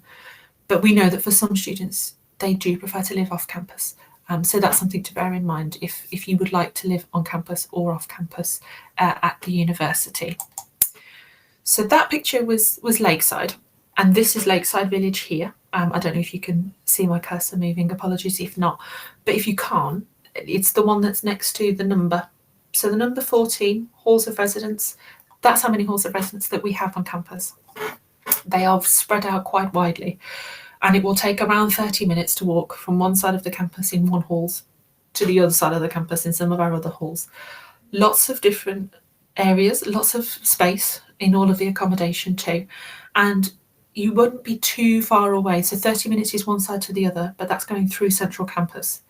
But we know that for some students, they do prefer to live off campus. So that's something to bear in mind if you would like to live on campus or off campus at the university. So that picture was Lakeside, and this is Lakeside Village here. I don't know if you can see my cursor moving, apologies if not, but if you can't, it's the one that's next to the number. So the number 14, halls of residence, that's how many halls of residence that we have on campus. They are spread out quite widely. And it will take around 30 minutes to walk from one side of the campus in one halls to the other side of the campus in some of our other halls. Lots of different areas, lots of space in all of the accommodation too. And you wouldn't be too far away. So 30 minutes is one side to the other, but that's going through Central Campus.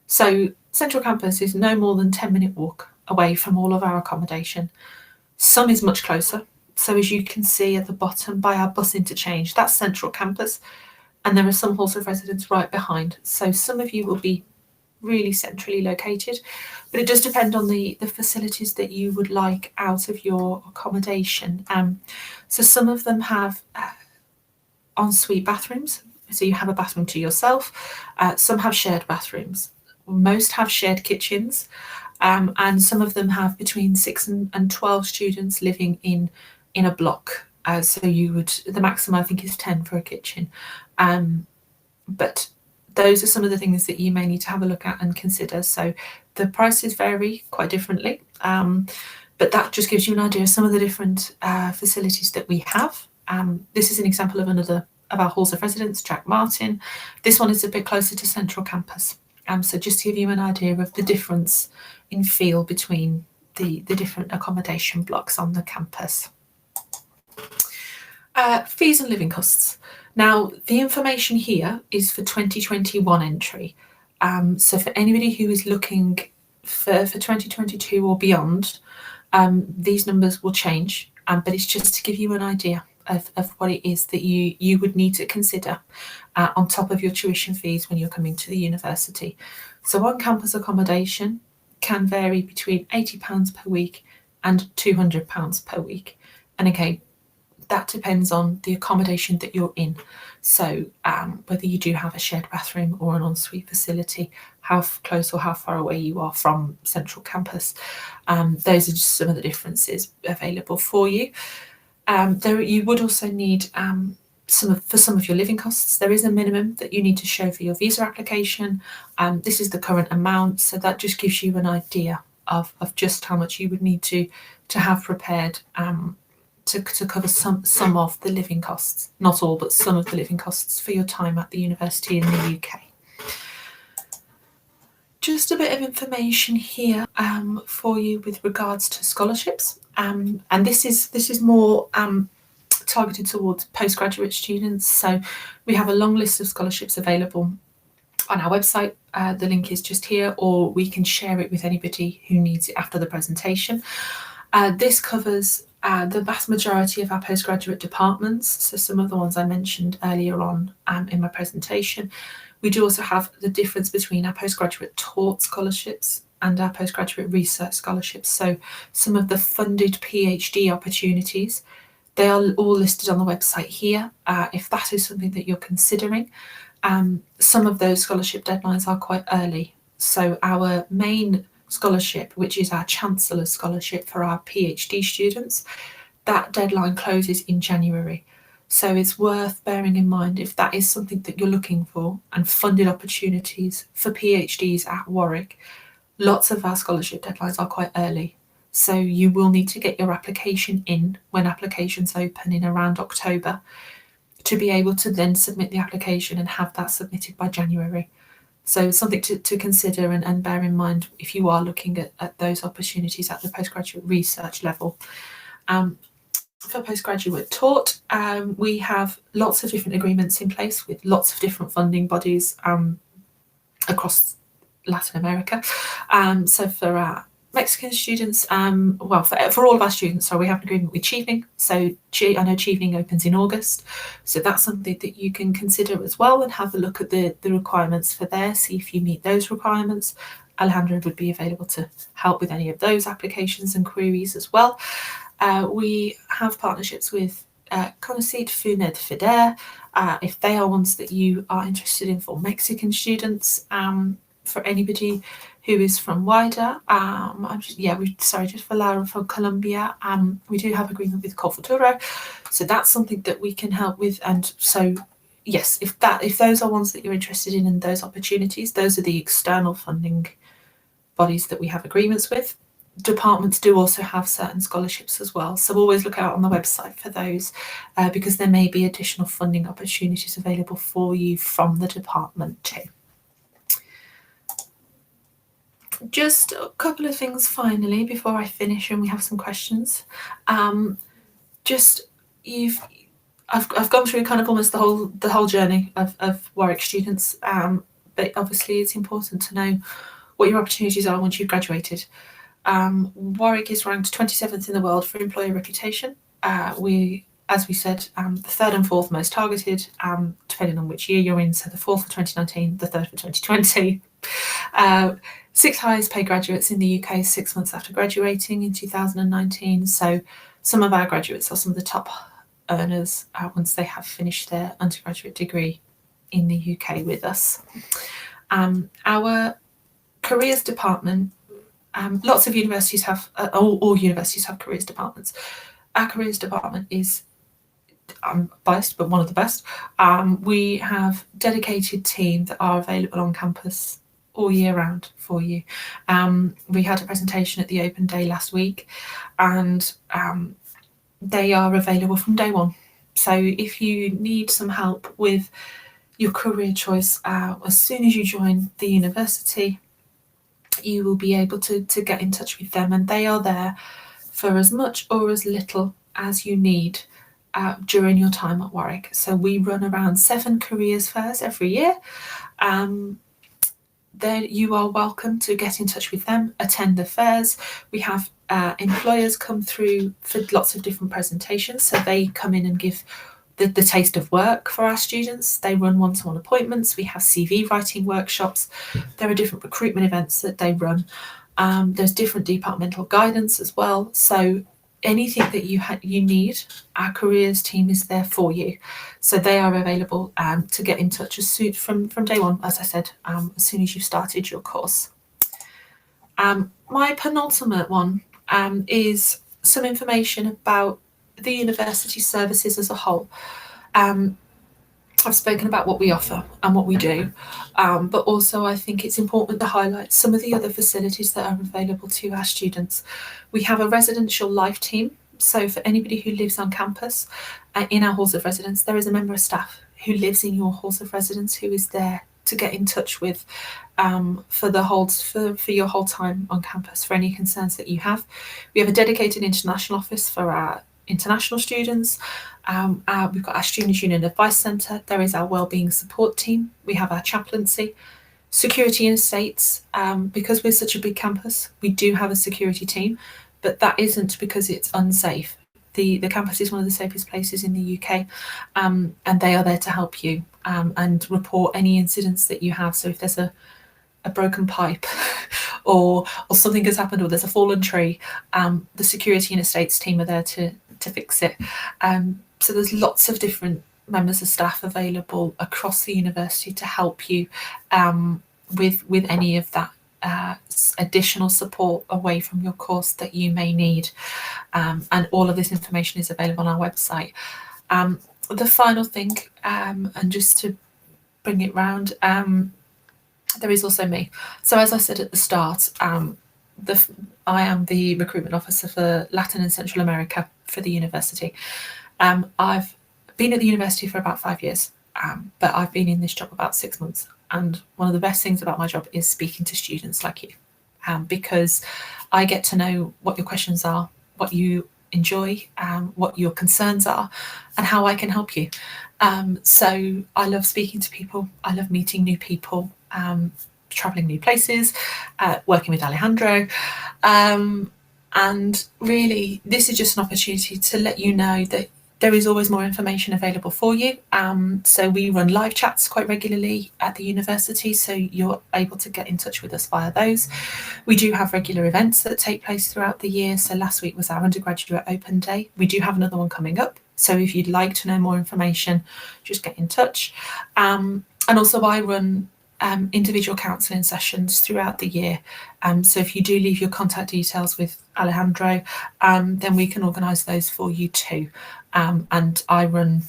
So Central Campus is no more than 10-minute walk away from all of our accommodation. Some is much closer. So as you can see at the bottom by our bus interchange, that's Central Campus. And there are some halls of residence right behind. So some of you will be really centrally located, but it does depend on the facilities that you would like out of your accommodation. So some of them have ensuite bathrooms, so you have a bathroom to yourself. Some have shared bathrooms. Most have shared kitchens, and some of them have between 6 and 12 students living in a block. So the maximum I think is 10 for a kitchen. But those are some of the things that you may need to have a look at and consider. So the prices vary quite differently, but that just gives you an idea of some of the different facilities that we have. This is an example of another of our halls of residence, Jack Martin. This one is a bit closer to Central Campus. So just to give you an idea of the difference in feel between the different accommodation blocks on the campus. Fees and living costs. Now, the information here is for 2021 entry. So for anybody who is looking for 2022 or beyond, these numbers will change, but it's just to give you an idea of what it is that you would need to consider on top of your tuition fees when you're coming to the university. So on-campus accommodation can vary between £80 per week and £200 per week. And again, that depends on the accommodation that you're in. So whether you do have a shared bathroom or an ensuite facility, how close or how far away you are from Central Campus. Those are just some of the differences available for you. You would also need for some of your living costs. There is a minimum that you need to show for your visa application. This is the current amount, so that just gives you an idea of just how much you would need to have prepared to cover some of the living costs, not all, but some of the living costs for your time at the university in the UK. Just a bit of information here for you with regards to scholarships, and this is more targeted towards postgraduate students. So we have a long list of scholarships available on our website. The link is just here, or we can share it with anybody who needs it after the presentation. This covers the vast majority of our postgraduate departments, so some of the ones I mentioned earlier on in my presentation. We do also have the difference between our postgraduate taught scholarships and our postgraduate research scholarships. So some of the funded PhD opportunities, they are all listed on the website here. If that is something that you're considering, some of those scholarship deadlines are quite early. So our main scholarship, which is our Chancellor's Scholarship for our PhD students, that deadline closes in January. So it's worth bearing in mind if that is something that you're looking for, and funded opportunities for PhDs at Warwick. Lots of our scholarship deadlines are quite early. So you will need to get your application in when applications open in around October to be able to then submit the application and have that submitted by January. So something to consider and bear in mind if you are looking at those opportunities at the postgraduate research level. For postgraduate taught, we have lots of different agreements in place with lots of different funding bodies across Latin America. So for our Mexican students, for all of our students, we have an agreement with Chevening. So I know Chevening opens in August, so that's something that you can consider as well, and have a look at the requirements for there, see if you meet those requirements. Alejandro would be available to help with any of those applications and queries as well. We have partnerships with Conocid, FUNED, FIDER, if they are ones that you are interested in for Mexican students. For anybody who is from wider, just for Laura from Colombia, we do have agreement with Colfuturo, so that's something that we can help with. And so, yes, if those are ones that you're interested in and those opportunities, those are the external funding bodies that we have agreements with. Departments do also have certain scholarships as well, so always look out on the website for those, because there may be additional funding opportunities available for you from the department too. Just a couple of things finally before I finish and we have some questions. I've gone through kind of almost the whole journey of Warwick students, but obviously it's important to know what your opportunities are once you've graduated. Warwick is ranked 27th in the world for employer reputation. As we said, the third and fourth most targeted, depending on which year you're in. So the fourth for 2019, the third for 2020. Sixth highest paid graduates in the UK 6 months after graduating in 2019. So some of our graduates are some of the top earners once they have finished their undergraduate degree in the UK with us. Our careers department, lots of universities have, all universities have careers departments. Our careers department is, I'm biased, but one of the best. We have dedicated team that are available on campus all year round for you. We had a presentation at the open day last week, and they are available from day one. So if you need some help with your career choice, as soon as you join the university, you will be able to get in touch with them, and they are there for as much or as little as you need during your time at Warwick. So we run around 7 careers fairs every year. Then you are welcome to get in touch with them, attend the fairs. We have employers come through for lots of different presentations. So they come in and give the taste of work for our students. They run one-to-one appointments. We have CV writing workshops. There are different recruitment events that they run. There's different departmental guidance as well. So anything that you need, our careers team is there for you. So they are available to get in touch as soon from day one, as I said, as soon as you've started your course. My penultimate one is some information about the university services as a whole. I've spoken about what we offer and what we do, but also I think it's important to highlight some of the other facilities that are available to our students. We have a residential life team. So for anybody who lives on campus, in our halls of residence, there is a member of staff who lives in your halls of residence who is there to get in touch with for your whole time on campus, for any concerns that you have. We have a dedicated international office for our international students. We've got our Students' Union Advice Centre. There is our wellbeing support team. We have our chaplaincy, security and estates. Because we're such a big campus, we do have a security team, but that isn't because it's unsafe. The campus is one of the safest places in the UK, and they are there to help you and report any incidents that you have. So if there's a broken pipe or something has happened, or there's a fallen tree, the security and estates team are there to fix it. So there's lots of different members of staff available across the university to help you with any of that additional support away from your course that you may need. And all of this information is available on our website. The final thing, and just to bring it round, there is also me. So as I said at the start, I am the recruitment officer for Latin and Central America for the university. I've been at the university for about 5 years, but I've been in this job about 6 months. And one of the best things about my job is speaking to students like you, because I get to know what your questions are, what you enjoy, what your concerns are, and how I can help you. So I love speaking to people. I love meeting new people, traveling new places, working with Alejandro. And really, this is just an opportunity to let you know that there is always more information available for you. So we run live chats quite regularly at the university, so you're able to get in touch with us via those. We do have regular events that take place throughout the year. So last week was our undergraduate open day. We do have another one coming up. So if you'd like to know more information, just get in touch. And also I run individual counselling sessions throughout the year. So if you do leave your contact details with Alejandro, then we can organise those for you too. And I run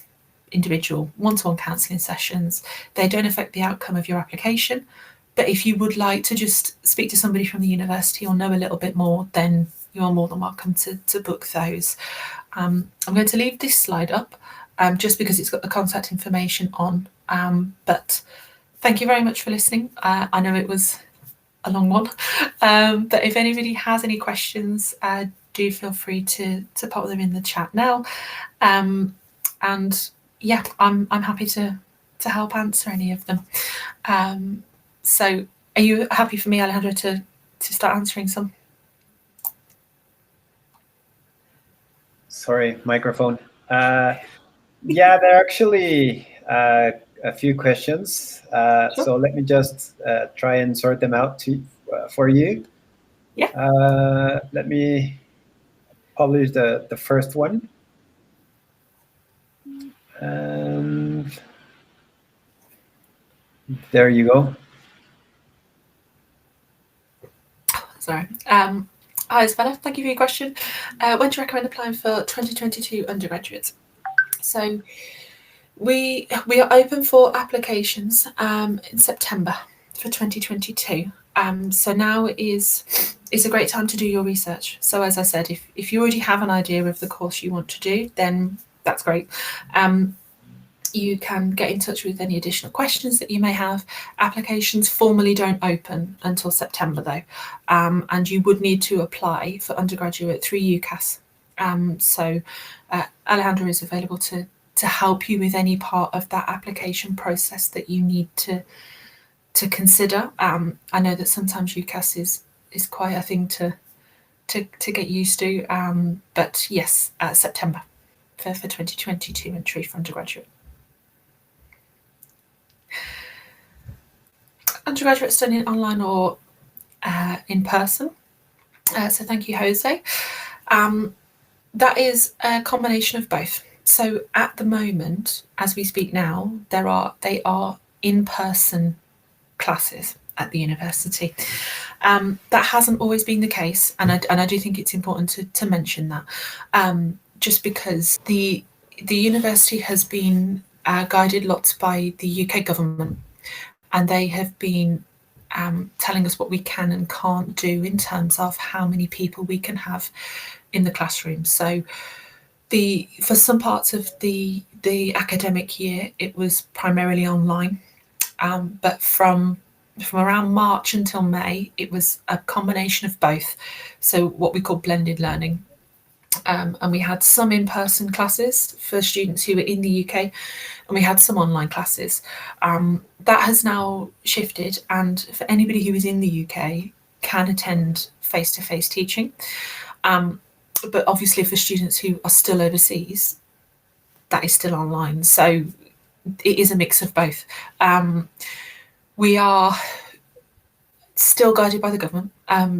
individual one-to-one counselling sessions. They don't affect the outcome of your application, but if you would like to just speak to somebody from the university or know a little bit more, then you're more than welcome to book those. I'm going to leave this slide up just because it's got the contact information on, but thank you very much for listening. I know it was a long one, but if anybody has any questions, do feel free to pop them in the chat now. And yeah, I'm happy to help answer any of them. So are you happy for me, Alejandro, to start answering some? Sorry, microphone. Yeah, there are actually a few questions. Sure. So let me just try and sort them out for you. Yeah. Let me publish the first one. And there you go. Sorry. Hi, Isabella. Thank you for your question. When do you recommend applying for 2022 undergraduates? So we are open for applications in September for 2022. So now is a great time to do your research. So as I said, if you already have an idea of the course you want to do, then that's great. You can get in touch with any additional questions that you may have. Applications formally don't open until September though, and you would need to apply for undergraduate through UCAS. So Alejandro is available to help you with any part of that application process that you need to consider. I know that sometimes UCAS is quite a thing to get used to, but yes, September for 2022 entry for undergraduate. Undergraduate studying online or in person. So thank you, Jose. That is a combination of both. So at the moment, as we speak now, they are in-person classes at the university. That hasn't always been the case, and I do think it's important to mention that, just because the university has been guided lots by the UK government, and they have been telling us what we can and can't do in terms of how many people we can have in the classroom. So for some parts of the academic year, it was primarily online, but from around March until May, it was a combination of both. So what we call blended learning. And we had some in-person classes for students who were in the UK, and we had some online classes. That has now shifted, and for anybody who is in the UK can attend face-to-face teaching. But obviously for students who are still overseas, that is still online. So it is a mix of both. We are still guided by the government.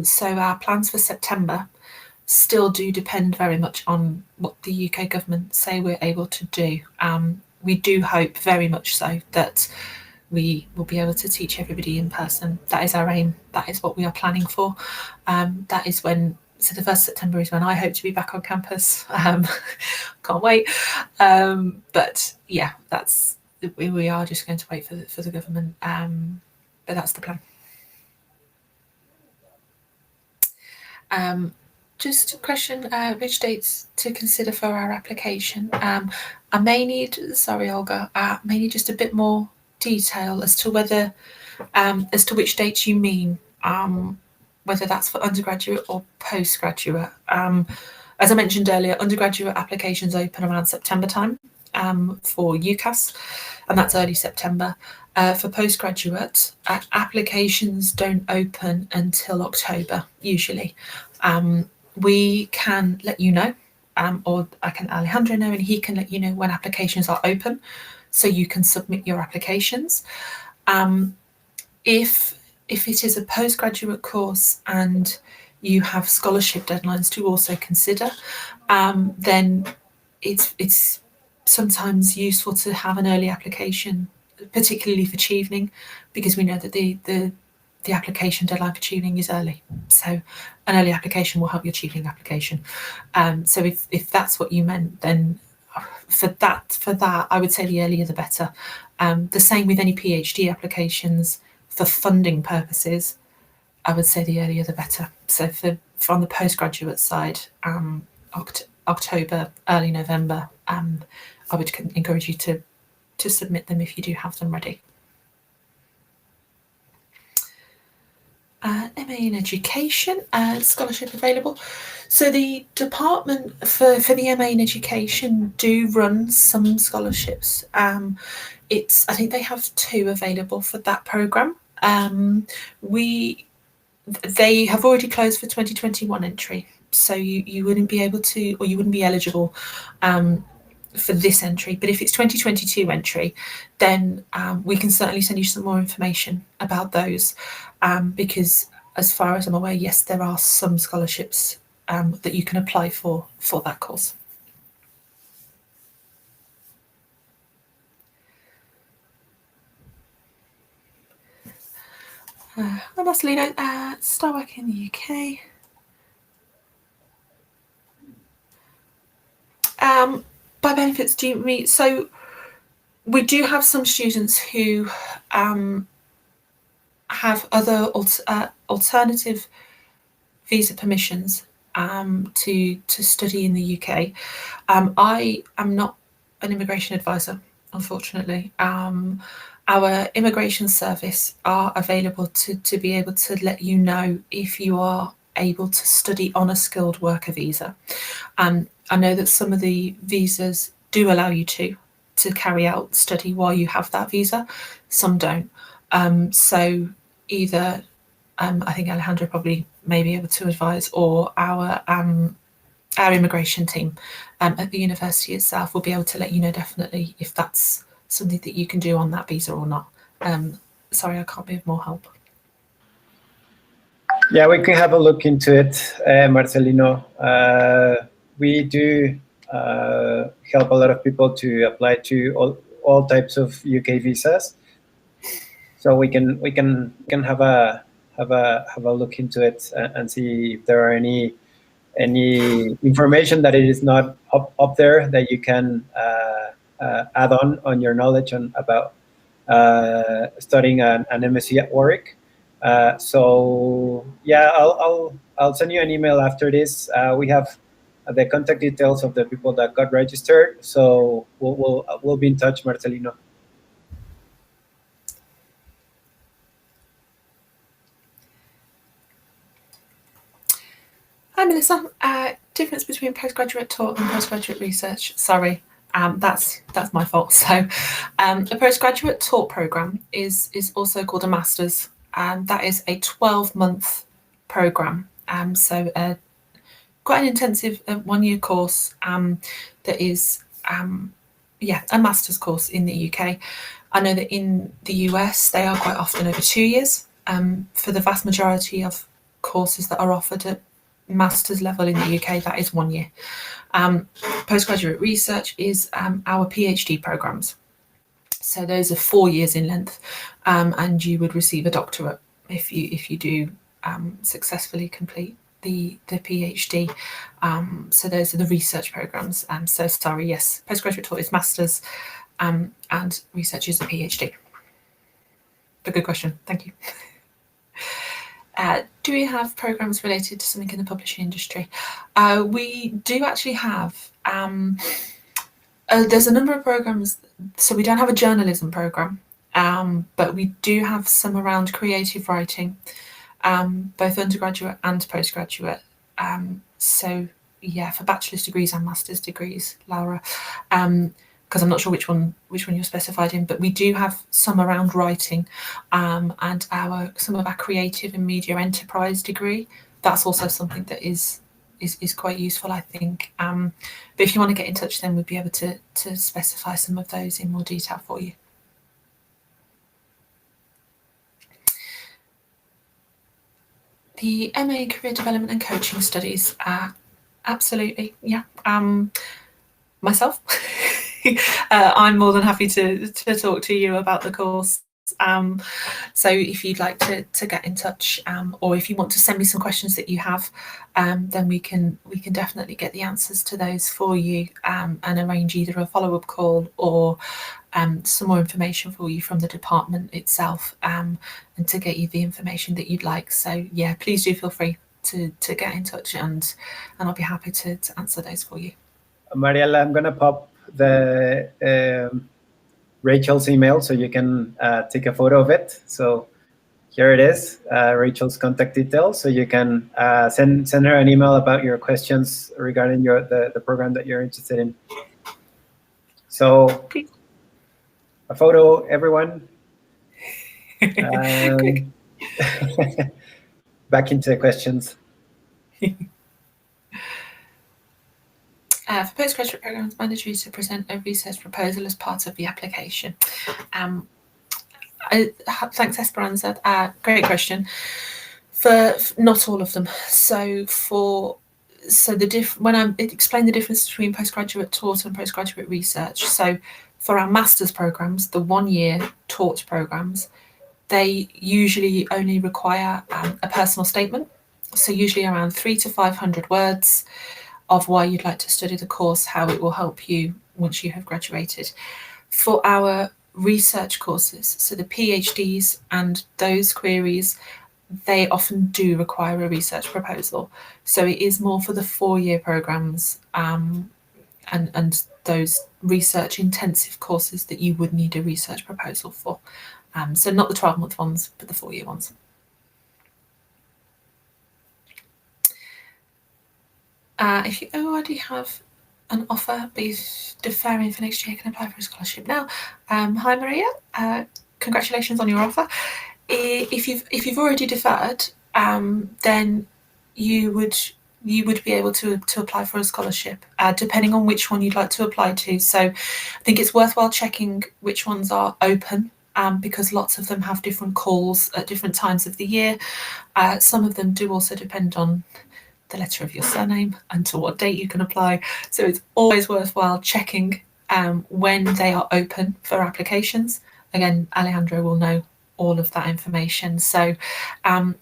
So our plans for September still do depend very much on what the UK government say we're able to do. We do hope very much so that we will be able to teach everybody in person. That is our aim. That is what we are planning for. That is when, so the 1st September is when I hope to be back on campus. Can't wait. But yeah, we are just going to wait for the government. But that's the plan. Just a question, which dates to consider for our application? I may need, sorry Olga, may need just a bit more detail as to whether, as to which dates you mean, whether that's for undergraduate or postgraduate. As I mentioned earlier, undergraduate applications open around September time for UCAS, and that's early September. For postgraduate, applications don't open until October, usually. We can let you know, or I can Alejandro know, and he can let you know when applications are open, so you can submit your applications. If it is a postgraduate course and you have scholarship deadlines to also consider, then it's sometimes useful to have an early application, particularly for Chevening, because we know that the application deadline for Chevening is early. So an early application will help your Chevening application. So if that's what you meant, then for that, I would say the earlier the better. The same with any PhD applications for funding purposes, I would say the earlier the better. So from the postgraduate side, October, early November, I would encourage you to submit them if you do have them ready. MA in Education scholarship available. So the department for the MA in Education do run some scholarships. I think they have 2 available for that programme. They have already closed for 2021 entry, so you wouldn't be able to, or you wouldn't be eligible for this entry. But if it's 2022 entry, then we can certainly send you some more information about those, because as far as I'm aware, yes, there are some scholarships that you can apply for that course. Hi Marcelino, start working in the UK. By benefits, do you mean, so we do have some students who have other alternative visa permissions to study in the UK. I am not an immigration advisor, unfortunately. Our immigration service are available to be able to let you know if you are able to study on a skilled worker visa. I know that some of the visas do allow you to carry out study while you have that visa, some don't. So either I think Alejandro probably may be able to advise, or our immigration team at the university itself will be able to let you know definitely if that's something that you can do on that visa or not. Sorry, I can't be of more help. Yeah, we can have a look into it, Marcelino. We do help a lot of people to apply to all types of UK visas, so we can have a look into it and see if there are any information that it is not up there that you can add on your knowledge about studying an MSc at Warwick. So yeah, I'll send you an email after this. We have the contact details of the people that got registered, so we'll be in touch, Marcelino. Hi Melissa. Difference between postgraduate taught and postgraduate research. Sorry, that's my fault. So a postgraduate taught programme is also called a master's, and that is a 12-month programme. So quite an intensive 1-year course that is a master's course in the UK. I know that in the US they are quite often over 2 years. For the vast majority of courses that are offered at master's level in the UK, that is 1 year. Postgraduate research is our PhD programmes. So those are 4 years in length, and you would receive a doctorate if you do successfully complete the PhD. So those are the research programmes. So sorry, yes, postgraduate taught is masters, and research is a PhD. But good question, thank you. Do we have programmes related to something in the publishing industry? We do actually have. There's a number of programmes. So we don't have a journalism programme, but we do have some around creative writing, both undergraduate and postgraduate. So yeah, for bachelor's degrees and master's degrees, Laura, because I'm not sure which one you're specified in, but we do have some around writing, and some of our creative and media enterprise degree. That's also something that is quite useful, I think. But if you want to get in touch, then we'd be able to specify some of those in more detail for you. The MA Career Development and Coaching Studies, absolutely, yeah. Myself, I'm more than happy to talk to you about the course. So if you'd like to get in touch, or if you want to send me some questions that you have, then we can definitely get the answers to those for you, and arrange either a follow-up call or some more information for you from the department itself, and to get you the information that you'd like. So yeah, please do feel free to get in touch, and I'll be happy to answer those for you. Mariela, I'm gonna pop the Rachel's email so you can take a photo of it. So here it is, Rachel's contact details. So you can send her an email about your questions regarding the program that you're interested in. So a photo, everyone. Back into the questions. For postgraduate programs, mandatory to present a research proposal as part of the application. Thanks, Esperanza. Great question. For not all of them. So when I explain the difference between postgraduate taught and postgraduate research. So for our master's programs, the 1-year taught programs, they usually only require a personal statement. So usually around 300 to 500 words of why you'd like to study the course, how it will help you once you have graduated. For our research courses, so the PhDs and those queries, they often do require a research proposal. So it is more for the 4-year programs and those research intensive courses that you would need a research proposal for. So not the 12-month ones, but the 4-year ones. If you already have an offer, but you're deferring for next year, you can apply for a scholarship now. Hi, Maria. Congratulations on your offer. If you've already deferred, then you would be able to apply for a scholarship, depending on which one you'd like to apply to. So I think it's worthwhile checking which ones are open, because lots of them have different calls at different times of the year. Some of them do also depend on the letter of your surname and to what date you can apply. So it's always worthwhile checking when they are open for applications. Again, Alejandro will know all of that information. So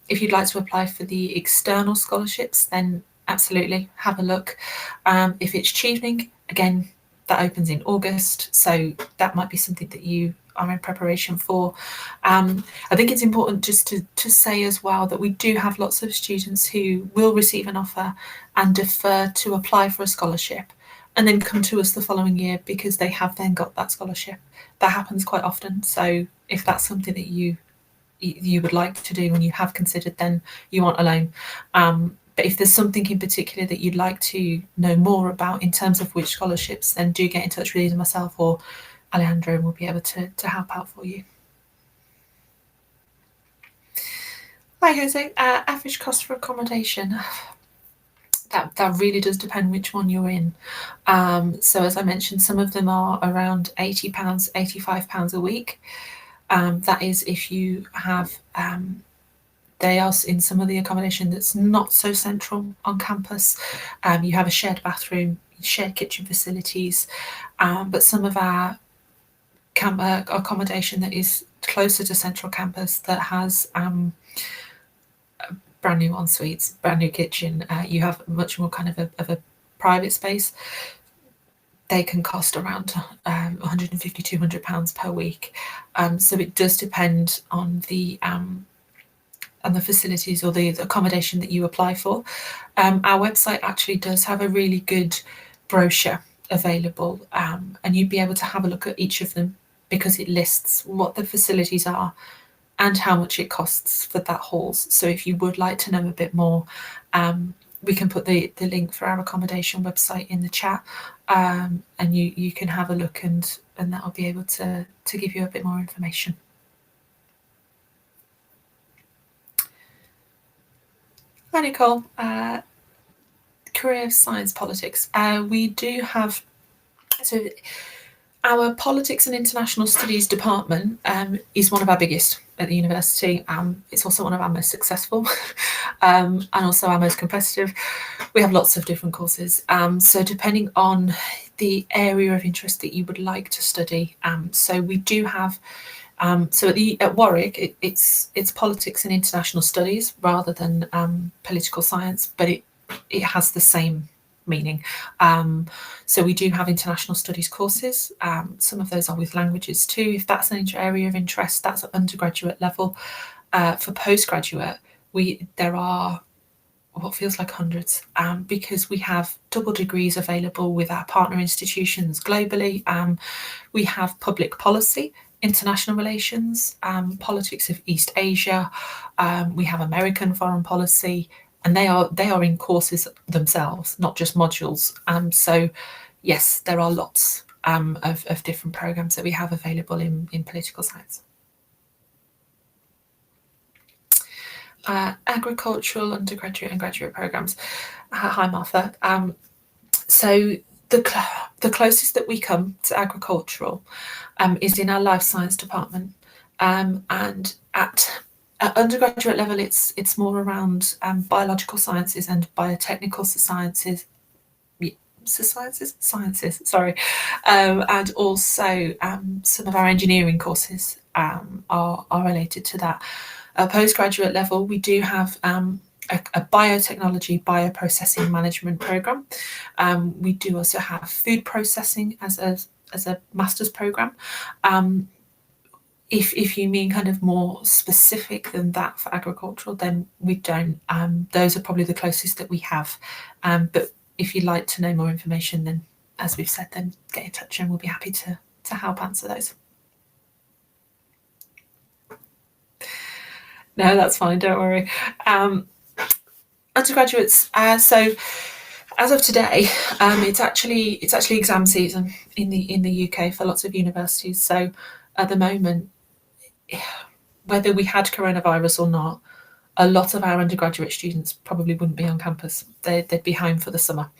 if you'd like to apply for the external scholarships, then absolutely have a look. If it's tutoring, again, that opens in August. So that might be something that you are in preparation for. I think it's important just to say as well that we do have lots of students who will receive an offer and defer to apply for a scholarship and then come to us the following year because they have then got that scholarship. That happens quite often. So if that's something that you would like to do and you have considered, then you aren't alone. But if there's something in particular that you'd like to know more about in terms of which scholarships, then do get in touch with either myself or Alejandro, and we'll be able to help out for you. Hi, Jose. Average cost for accommodation. That really does depend which one you're in. So as I mentioned, some of them are around £80, £85 a week. That is if you have, they are in some of the accommodation that's not so central on campus. You have a shared bathroom, shared kitchen facilities, but some of our accommodation that is closer to central campus that has brand new en-suites, brand new kitchen, you have much more kind of a private space. They can cost around £150, £200 per week. So it does depend on the facilities or the accommodation that you apply for. Our website actually does have a really good brochure available, and you'd be able to have a look at each of them because it lists what the facilities are and how much it costs for that halls. So if you would like to know a bit more, we can put the link for our accommodation website in the chat, and you can have a look and that'll be able to give you a bit more information. Hi, Nicole. Career of Science Politics. We do have, so our Politics and International Studies department is one of our biggest at the university. It's also one of our most successful and also our most competitive. We have lots of different courses. So depending on the area of interest that you would like to study, so we do have, so at Warwick, it's Politics and International Studies rather than political science, but it has the same meaning. So we do have international studies courses. Some of those are with languages too. If that's an area of interest, that's at undergraduate level. For postgraduate, there are what feels like hundreds, because we have double degrees available with our partner institutions globally. We have public policy, international relations, politics of East Asia. We have American foreign policy, and they are in courses themselves, not just modules. So yes, there are lots of different programs that we have available in political science. Agricultural undergraduate and graduate programs. Hi, Martha. So the closest that we come to agricultural is in our life science department, and at undergraduate level, it's more around biological sciences and biotechnical sciences. Sorry, and also some of our engineering courses are related to that. At postgraduate level, we do have a biotechnology bioprocessing management program. We do also have food processing as a master's program. If you mean kind of more specific than that for agricultural, then we don't. Those are probably the closest that we have. But if you'd like to know more information, then as we've said, then get in touch and we'll be happy to help answer those. No, that's fine, don't worry. Undergraduates, so as of today, it's actually exam season in the UK for lots of universities. So at the moment, whether we had coronavirus or not, a lot of our undergraduate students probably wouldn't be on campus. They'd be home for the summer.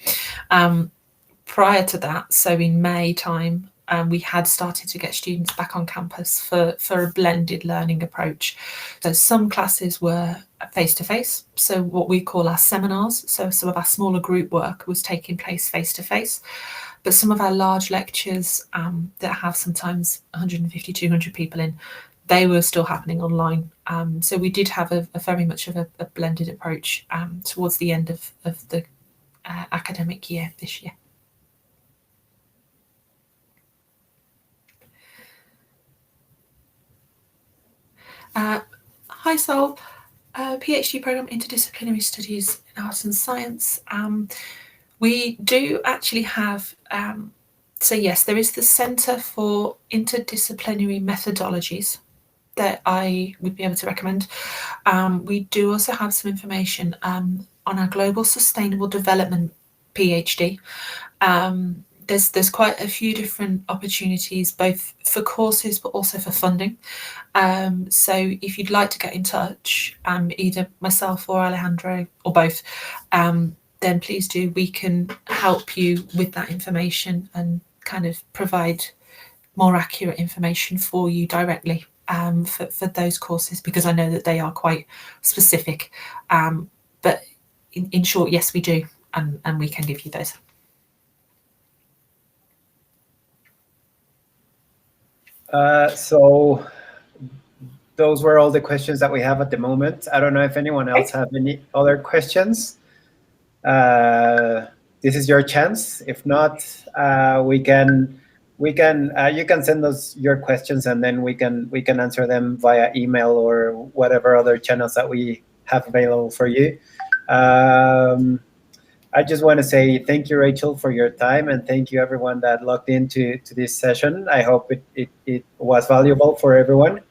Prior to that, so in May time, we had started to get students back on campus for a blended learning approach. So some classes were face-to-face, so what we call our seminars. So some of our smaller group work was taking place face-to-face, but some of our large lectures that have sometimes 150, 200 people in, they were still happening online. So we did have a very much of a blended approach towards the end of the academic year this year. Hi Sol, PhD program interdisciplinary studies in arts and science. We do actually have, so yes, there is the Centre for Interdisciplinary Methodologies that I would be able to recommend. We do also have some information on our Global Sustainable Development PhD. There's quite a few different opportunities, both for courses but also for funding. So if you'd like to get in touch, either myself or Alejandro or both, then please do. We can help you with that information and kind of provide more accurate information for you directly for those courses, because I know that they are quite specific. But in short, yes, we do, and we can give you those. So those were all the questions that we have at the moment. I don't know if anyone else have any other questions. This is your chance. If not, you can send us your questions, and then we can answer them via email or whatever other channels that we have available for you. I just want to say thank you, Rachel, for your time, and thank you everyone that logged into this session. I hope it was valuable for everyone.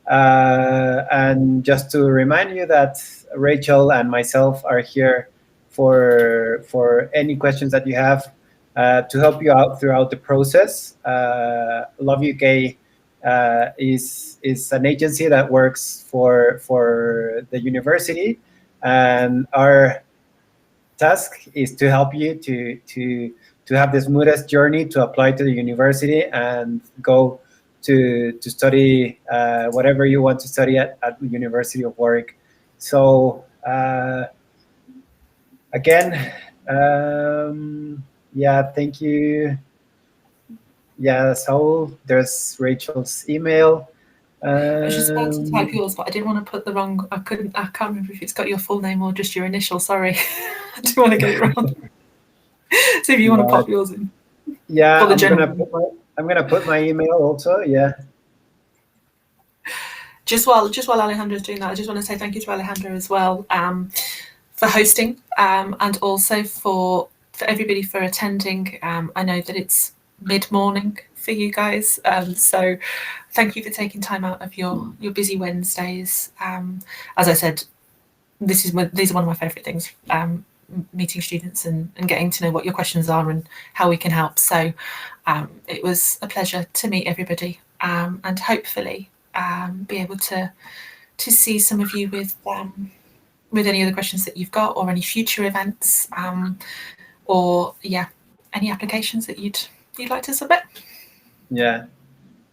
And just to remind you that Rachel and myself are here for any questions that you have to help you out throughout the process. Love UK is an agency that works for the university, and our task is to help you to have the smoothest journey to apply to the university and go to study whatever you want to study at the University of Warwick. So again, yeah, thank you. Yeah, so there's Rachel's email. I was just about to type yours, but I didn't want to put the wrong. I can't remember if it's got your full name or just your initial. Sorry, I didn't want to get it wrong. So if you want to pop yours in. Yeah, I'm gonna put my email also. Yeah. Just while Alejandro's doing that, I just want to say thank you to Alejandro as well for hosting and also for everybody for attending. I know that it's mid-morning for you guys. So thank you for taking time out of your busy Wednesdays. As I said, these are one of my favourite things, meeting students and getting to know what your questions are and how we can help. So it was a pleasure to meet everybody, and hopefully be able to see some of you with any other questions that you've got, or any future events, or any applications that you'd like to submit. Yeah,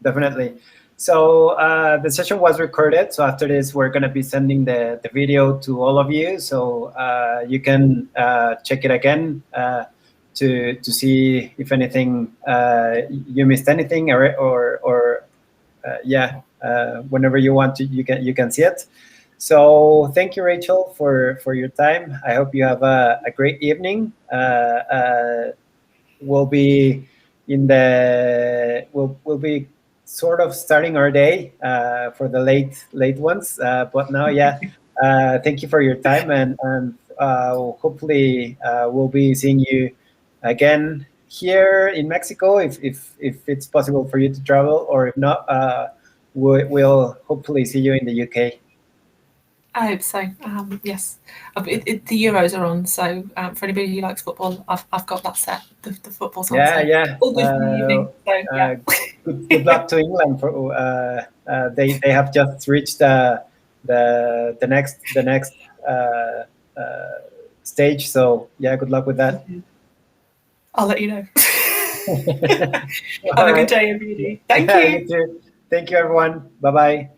definitely. So the session was recorded. So after this, we're going to be sending the video to all of you. So you can check it again to see if anything, you missed anything, or whenever you want to, you can see it. So thank you, Rachel, for your time. I hope you have a great evening. We'll be we'll be sort of starting our day for the late ones. But now, thank you for your time, and hopefully we'll be seeing you again here in Mexico if it's possible for you to travel, or if not, we'll hopefully see you in the UK. I hope so. Yes, the Euros are on, so for anybody who likes football, I've got that set. The football's on. All good for the evening. So, good luck to England. They have just reached the next stage. So good luck with that. I'll let you know. Have a good day, everybody. Thank you. You too. Thank you, everyone. Bye bye.